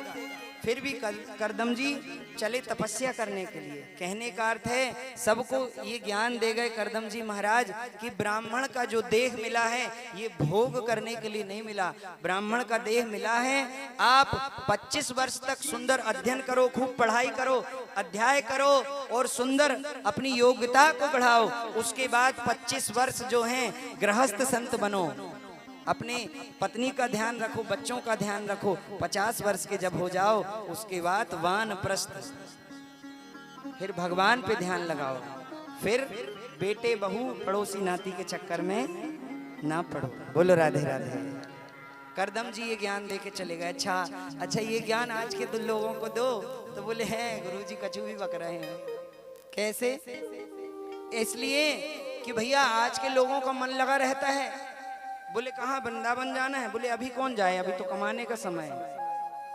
फिर भी करदम जी चले तपस्या करने के लिए। कहने का अर्थ है सबको ये ज्ञान दे गए करदम जी महाराज कि ब्राह्मण का जो देह मिला है ये भोग करने के लिए नहीं मिला, ब्राह्मण का देह मिला है, आप 25 वर्ष तक सुंदर अध्ययन करो, खूब पढ़ाई करो, अध्याय करो और सुंदर अपनी योग्यता को बढ़ाओ। उसके बाद 25 वर्ष जो हैं गृहस्थ संत बनो, अपने पत्नी का ध्यान रखो, बच्चों का ध्यान रखो। 50 वर्ष के जब हो जाओ उसके बाद वानप्रस्थ, फिर भगवान पे ध्यान लगाओ, फिर बेटे बहू पड़ोसी नाती के चक्कर में ना पड़ो। बोलो राधे राधे। करदम जी ये ज्ञान दे के चले गए। अच्छा ये ज्ञान आज के तो लोगों को दो, तो बोले हैं गुरुजी कछू भी बक रहे हैं। कैसे? इसलिए कि भैया आज के लोगों का मन लगा रहता है बोले कहाँ वृंदावन जाना है? बोले अभी कौन जाए, अभी तो कमाने का समय है,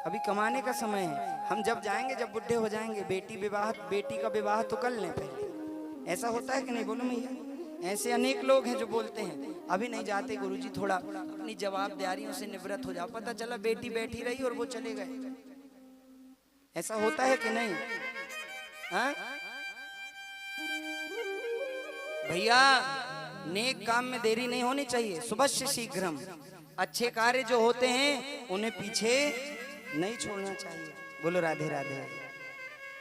अभी कमाने का समय है। हम जब जाएंगे, जब बुढ़े हो जाएंगे, बेटी का विवाह तो कर लें पहले। ऐसा होता है कि नहीं? बोलो मैया। ऐसे अनेक लोग हैं जो बोलते हैं अभी नहीं जाते गुरुजी, थोड़ा अपनी जवाबदारियों से निवृत्त हो जाओ। पता चला बेटी बैठी रही और वो चले गए। ऐसा होता है कि नहीं? हाँ भैया, नेक काम में देरी नहीं होनी चाहिए। सुबह से शीघ्रम, अच्छे कार्य जो होते हैं उन्हें पीछे नहीं छोड़ना चाहिए। बोलो राधे राधे।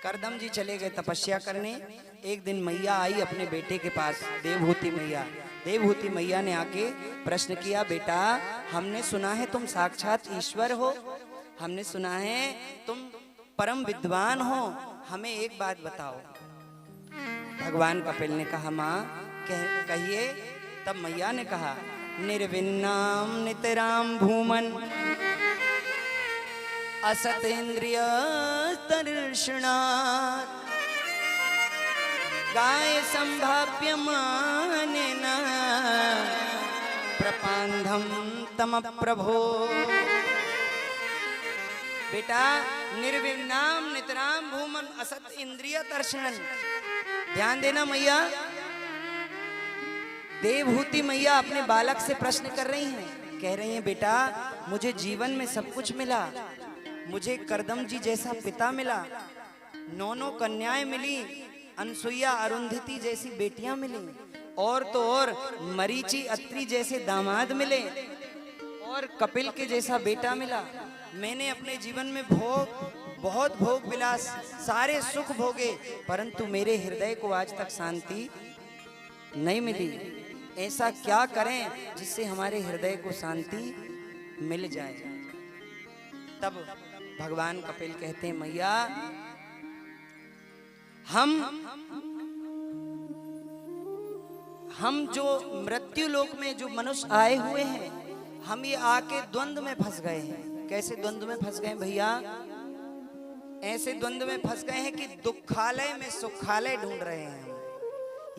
करदम जी चले गए तपस्या करने। एक दिन मैया आई अपने बेटे के पास, देवहूति मैया। देवहूति मैया ने आके प्रश्न किया, बेटा हमने सुना है तुम साक्षात ईश्वर हो, हमने सुना है तुम परम विद्वान हो, हमें एक बात बताओ। भगवान कपिल ने कहा, माँ कहिए। तब मैया ने कहा, निर्विन्नाम नितराम भूमन असत इंद्रिय तर्षणात् गाय संभाव्य मानेन प्रपांधम तम प्रभो। बेटा, निर्विन्नाम नितराम भूमन असत इंद्रिय तर्षणन। ध्यान देना मैया, देवहूति मैया अपने बालक से प्रश्न कर रही हैं। कह रही हैं, बेटा मुझे जीवन में सब कुछ मिला, मुझे करदम जी जैसा पिता मिला, 9 कन्याएं मिली, अनसुईया अरुंधति जैसी बेटियां मिली, और तो और मरीचि अत्रि जैसे दामाद मिले, और कपिल के जैसा बेटा मिला। मैंने अपने जीवन में बहुत भोग विलास, सारे सुख भोगे, परंतु मेरे हृदय को आज तक शांति नहीं मिली। ऐसा क्या करें जिससे हमारे हृदय को शांति मिल जाए? तब भगवान कपिल कहते हैं, मैया हम जो मृत्यु लोक में जो मनुष्य आए हुए हैं, हम ये आके द्वंद्व में फंस गए हैं। कैसे द्वंद्व में फंस गए भैया? ऐसे द्वंद्व में फंस गए हैं कि दुखालय में सुखालय ढूंढ रहे हैं।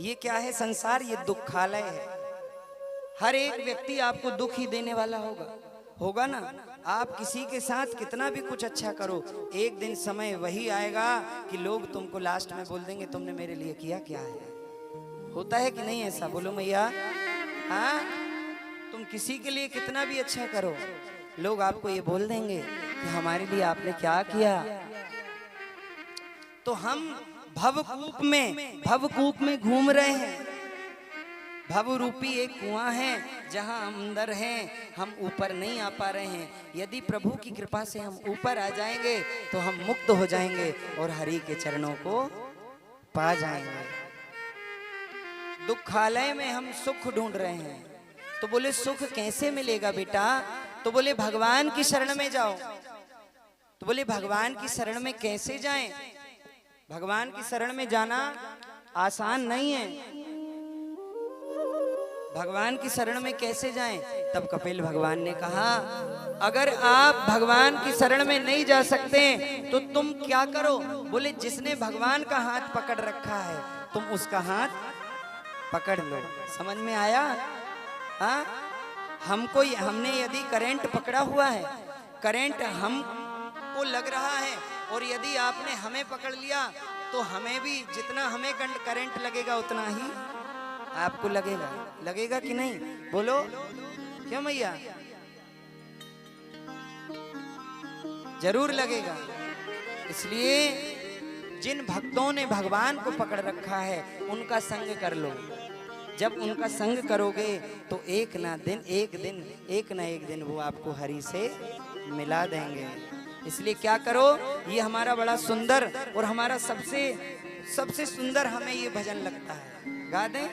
ये क्या है संसार? ये दुखालय है। हर एक व्यक्ति आपको दुख ही देने वाला होगा ना। आप किसी के साथ कितना भी कुछ अच्छा करो, एक दिन समय वही आएगा कि लोग तुमको लास्ट में बोल देंगे, तुमने मेरे लिए किया क्या है? होता है कि नहीं ऐसा? बोलो मैया। हाँ, तुम किसी के लिए कितना भी अच्छा करो, लोग आपको ये बोल देंगे कि हमारे लिए आपने क्या किया। तो हम भवकूप में घूम रहे हैं। भव रूपी एक कुआं है जहां हम अंदर हैं, हम ऊपर नहीं आ पा रहे हैं। यदि प्रभु की कृपा से हम ऊपर आ जाएंगे तो हम मुक्त हो जाएंगे और हरि के चरणों को पा जाएंगे। दुखालय में हम सुख ढूंढ रहे हैं। तो बोले सुख कैसे मिलेगा बेटा? तो बोले भगवान की शरण में जाओ। तो बोले भगवान की शरण में कैसे जाएं? भगवान की शरण में जाना आसान नहीं है। भगवान की शरण में कैसे जाएं? तब कपिल भगवान ने कहा, अगर आप भगवान की शरण में नहीं जा सकते तो तुम क्या करो? बोले जिसने भगवान का हाथ पकड़ रखा है तुम उसका हाथ पकड़ लो। समझ में आया? हाँ, हमने यदि करंट पकड़ा हुआ है, करंट हमको लग रहा है, और यदि आपने हमें पकड़ लिया तो हमें भी जितना हमें करंट लगेगा उतना ही आपको लगेगा कि नहीं? बोलो क्यों मैया? जरूर लगेगा। इसलिए जिन भक्तों ने भगवान को पकड़ रखा है उनका संग कर लो। जब उनका संग करोगे तो एक ना एक दिन वो आपको हरि से मिला देंगे। इसलिए क्या करो, ये हमारा बड़ा सुंदर और हमारा सबसे सुंदर हमें ये भजन लगता है। गा दें?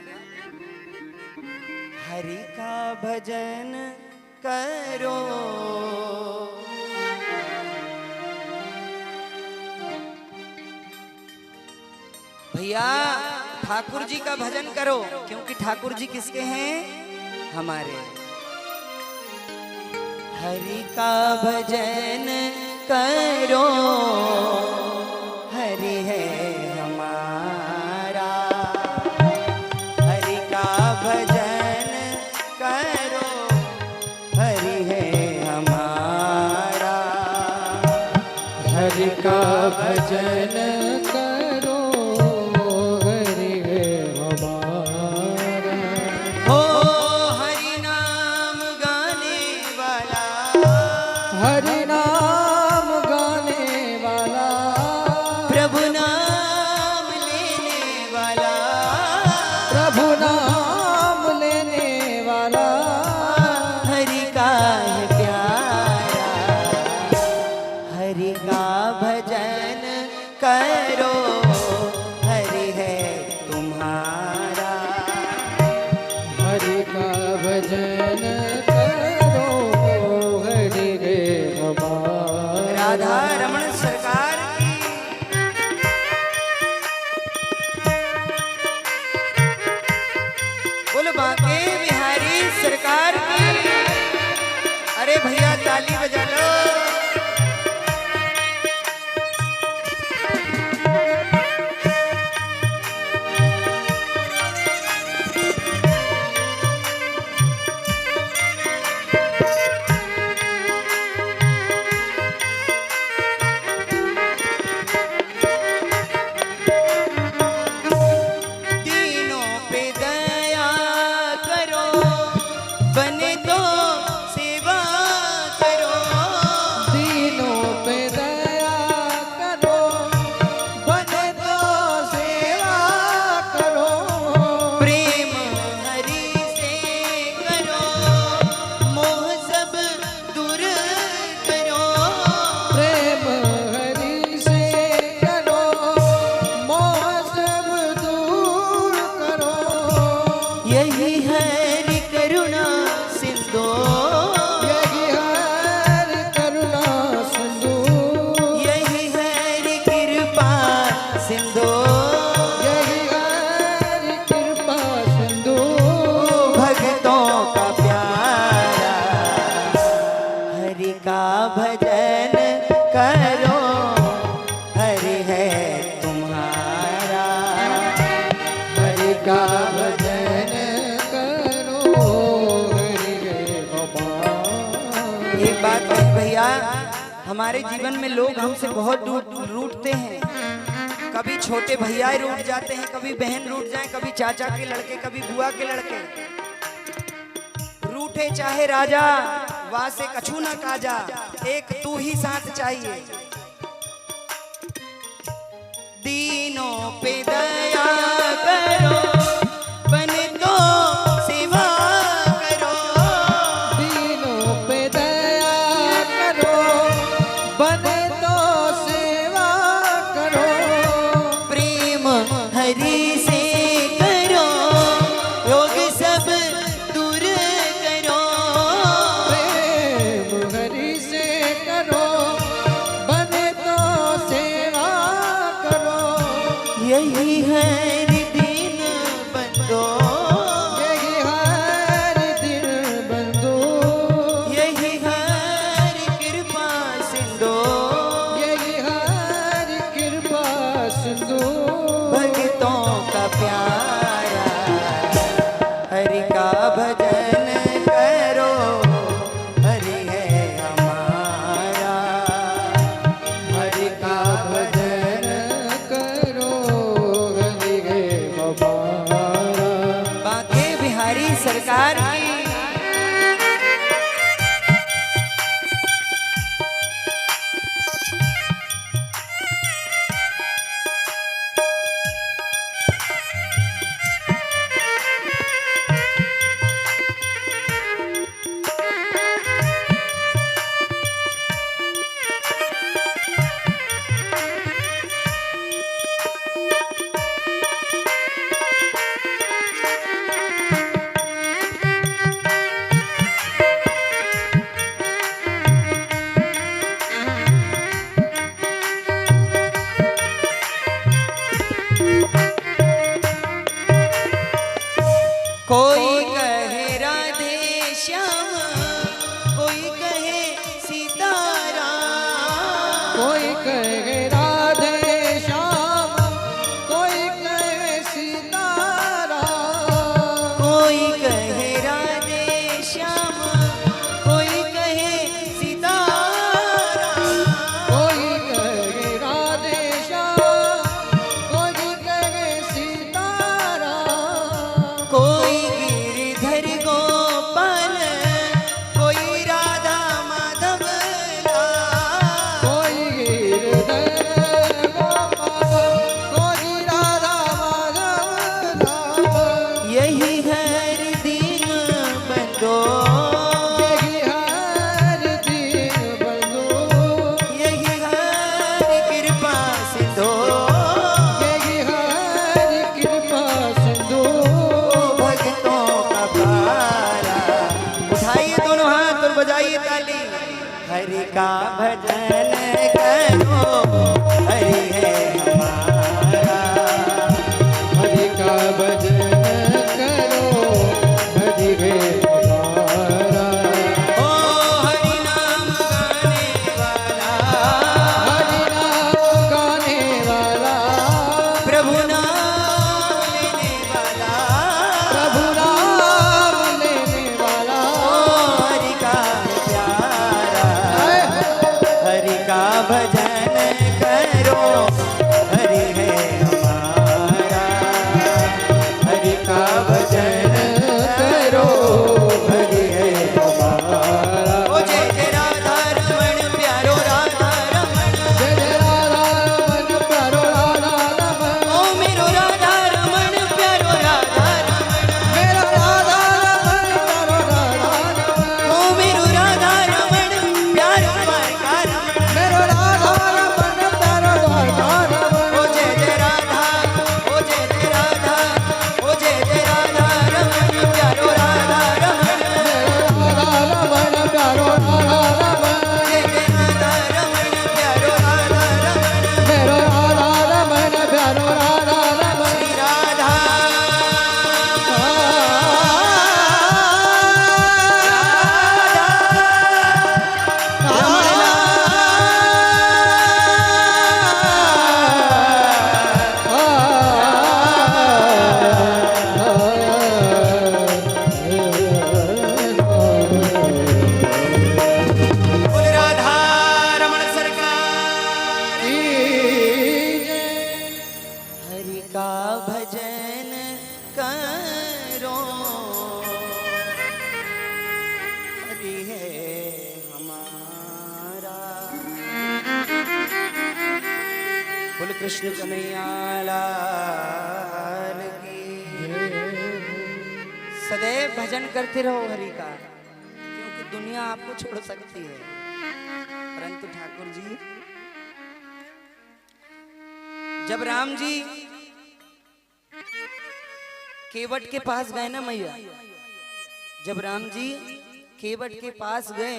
हरि का भजन करो, भैया ठाकुर जी का भजन करो, क्योंकि ठाकुर जी किसके हैं? हमारे। हरि का भजन करो, हरि है हमारा। हरि का भजन करो, हरि का भजन करो हरि है हमारा। हो हरि नाम गाने वाला, हरि नाम गाने वाला, प्रभु नाम लेने वाला, प्रभु नाम लेने वाला, हरि का है प्यारा। हरि का भजन करो हरि है तुम्हारा। हरि का भजन करो हरि है हमारा। राधा रमण सरकार की बोल बांके बिहारी सरकार की। अरे भैया ताली बजा लो। दीनों पे दया करो, बने तो सेवा करो। दीनों पे दया करो, बने तो सेवा करो। प्रेम हरि से करो, मोह सब दूर करो। प्रेम हरि से करो, मोह सब दूर करो। यही हरि करुणा सिंधु, यही हरि करुणा सिंधु, यही हरि कृपा सिंधु। यही हरि कृपा सिंधु। भक्तों का प्यारा, हरि का भजन करो हरि है तुम्हारा। हरि का भजन करो हरि है हमारा। एक बात कही भैया, हमारे जीवन में लोग हमसे बहुत रूठते हैं। कभी छोटे भैया रूठ जाते हैं, कभी बहन रूठ जाए, कभी चाचा के लड़के, कभी बुआ के लड़के। रूठे चाहे राजा, वासे कछू न काजा, एक तू ही साथ चाहिए। दीनों पे दया करो, बने तो सेवा करो। दीनों पे दया करो, बने तो सेवा करो। प्रेम हरि से करो, रोग सब दूर करो। प्रेम हरि से करो, बने तो सेवा करो। यही हरि दीन बंदो, यही हरि दिन बंधु, यही हरि कृपा सिंधु। यही हरि कृपा सिंधु। भक्तों का प्यारा, हरि का भजन करो हरि है हमारा। हरि का भजन करो हरि है हमारा। बांके बिहारी सरकार की। कोई कहे राधे श्याम, कोई कहे सीताराम। कोई कहे राधे श्याम, कोई कहे सीताराम। कोई कहे राधे श्याम, कोई कहे सीताराम। कोई कहे दो, यही हर दीन बंधु, यही हरि कृपा सिंधु, यही हर कृपा सिंधु, भक्तों का प्यारा। उठाइए दोनों हाथ और बजाइए ताली। हरि का भजन करो, हरि है हमारा। हरि का भजन करो, हरि है हमारा। ओ हरि नाम गाने वाला, हरि नाम गाने वाला, प्रभु नाम लेने वाला, प्रभु नाम लेने वाला। ओ हरि का प्यारा। हरि का भजन करो, हरि है हमारा। हरि का भजन करो, हरि है हमारा। ओ जय जय राधा रमण प्यारो राधा रमण, जय जय राधा रमण प्यारो राधा रमण, ओ मेरो राधा रमण प्यारो राधा रमण, मेरा राधा रमण प्यारो राधा रमण, ओ मेरो राधा रमण प्यारो द्वारका रमण। मेरो राधा रमण प्यारो द्वारका रमण। ओ जय जय राधा, ओ जय जय राधा, ओ जय जय राधा रमण प्यारो राधा रमण, राधा रमण प्यारो राधा रमण, जय जय राधा रमण प्यारो राधा रमण। मेरो राधा रमण प्यारो राधा रमण। श्री राधा बोल राधा रमण सरकार। हरि का भजन करो, हरि है हमारा। बोल कृष्ण कन्हैया लाल की। सदैव भजन करते रहो हरि का, क्योंकि दुनिया आपको छोड़ सकती है, परंतु ठाकुर जी, जब राम जी केवट के पास गए ना मैया, जब राम जी केवट के पास गए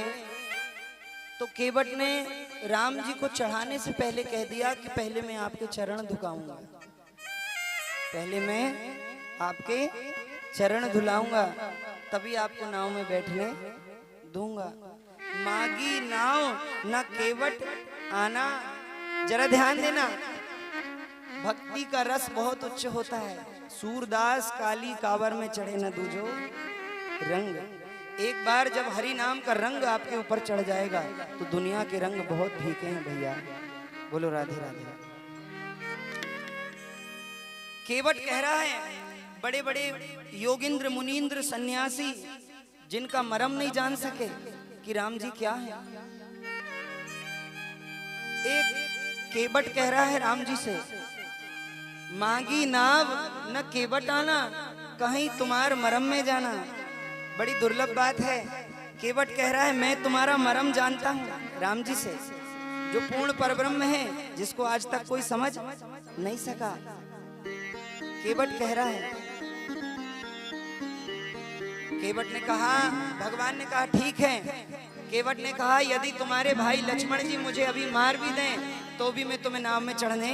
तो केवट ने राम जी को चढ़ाने से पहले कह दिया कि पहले मैं आपके चरण धुलाऊंगा, पहले मैं आपके चरण धुलाऊंगा, तभी आपको नाव में बैठने दूंगा। मागी नाव न केवट आना। जरा ध्यान देना, भक्ति का रस बहुत उच्च होता है। सूरदास काली कावर में चढ़े न दूजो रंग। एक बार जब हरि नाम का रंग आपके ऊपर चढ़ जाएगा तो दुनिया के रंग बहुत फीके हैं भैया। बोलो राधे राधे। केवट कह रहा है, बड़े बड़े योगिंद्र मुनींद्र सन्यासी जिनका मरम नहीं जान सके कि राम जी क्या है। एक केवट कह रहा है राम जी से, मांगी नाव न केवट आना, कहीं तुम्हार मरम में जाना। बड़ी दुर्लभ बात है। केवट कह रहा है मैं तुम्हारा मरम जानता हूँ राम जी से, जो पूर्ण परब्रह्म है, जिसको आज तक कोई समझ नहीं सका। केवट कह रहा है। केवट ने कहा, भगवान ने कहा ठीक है। केवट ने कहा यदि तुम्हारे भाई लक्ष्मण जी मुझे अभी मार भी दें तो भी मैं तुम्हें नाव में चढ़ने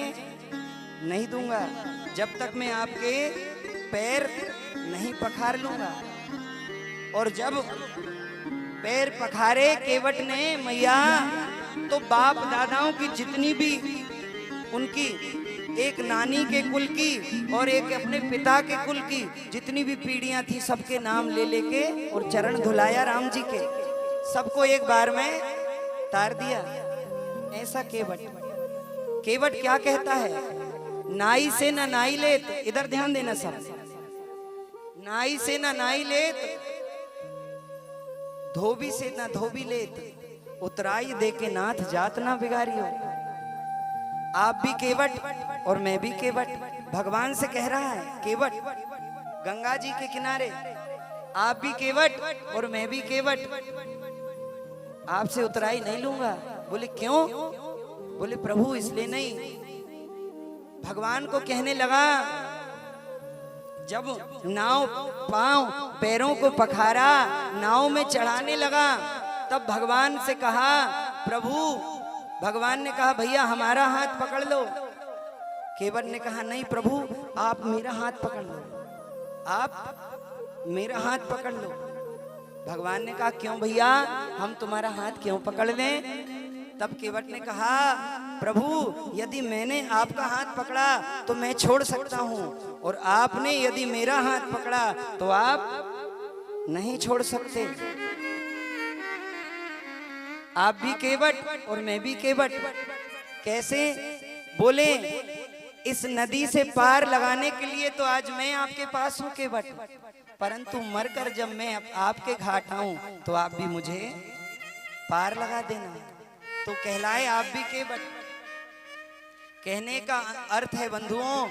नहीं दूंगा, जब तक मैं आपके पैर नहीं पखार लूंगा। और जब पैर पखारे केवट ने मैया, तो बाप दादाओं की जितनी भी उनकी एक नानी के कुल की और एक अपने पिता के कुल की जितनी भी पीढ़ियां थी, सबके नाम ले लेके और चरण धुलाया राम जी के, सबको एक बार में तार दिया। ऐसा केवट। केवट क्या कहता है, नाई से ना नाई लेत, इधर ध्यान देना सब, नाई से ना नाई लेत, धोबी से ना धोबी लेत, उतराई दे के नाथ जात ना बिगाड़ियो। आप भी केवट और मैं भी केवट। भगवान से कह रहा है केवट, गंगा जी के किनारे आप भी केवट और मैं भी केवट, आपसे उतराई नहीं लूंगा। बोले क्यों? बोले प्रभु इसलिए नहीं, भगवान को कहने लगा, जब नाव पांव पैरों को पखारा, नाव में चढ़ाने लगा, तब भगवान से कहा प्रभु, भगवान ने कहा भैया हमारा हाथ पकड़ लो। केवट ने कहा नहीं प्रभु, आप मेरा हाथ पकड़ लो, आप मेरा हाथ पकड़ लो। भगवान ने कहा क्यों भैया, हम तुम्हारा हाथ क्यों पकड़ लें? तब केवट ने कहा प्रभु, यदि मैंने आपका हाथ पकड़ा तो मैं छोड़ सकता हूं, और आपने यदि मेरा हाथ पकड़ा तो आप नहीं छोड़ सकते। आप भी केवट और मैं भी केवट। कैसे? बोले इस नदी से पार लगाने के लिए तो आज मैं आपके पास हूं केवट, परंतु मरकर जब मैं आपके घाट आऊं तो आप भी मुझे पार लगा देना, तो कहलाए आप भी केवट। कहने का अर्थ है बंधुओं,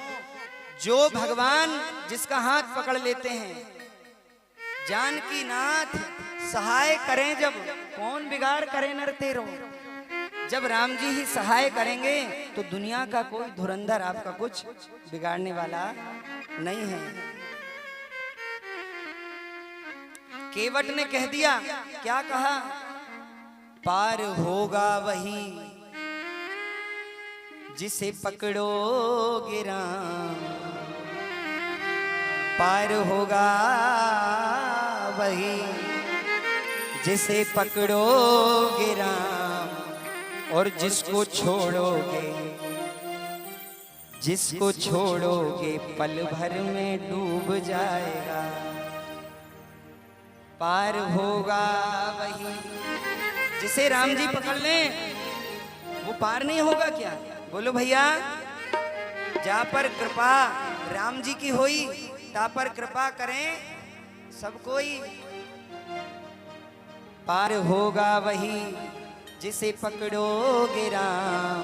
जो भगवान जिसका हाथ पकड़ लेते हैं, जानकी नाथ सहाय करें जब, कौन बिगाड़ करे नर तेरो। जब राम जी ही सहाय करेंगे तो दुनिया का कोई धुरंधर आपका कुछ बिगाड़ने वाला नहीं है। केवट ने कह दिया, क्या कहा? पार होगा वही जिसे पकड़ोगे राम, पार होगा वही जिसे पकड़ोगे राम, और जिसको छोड़ोगे पल भर में डूब जाएगा। पार होगा वही, जिसे राम जी पकड़ लें वो पार नहीं होगा क्या? बोलो भैया, जा पर कृपा राम जी की होई, ता पर कृपा करें सब कोई। पार होगा वही जिसे पकड़ोगे राम,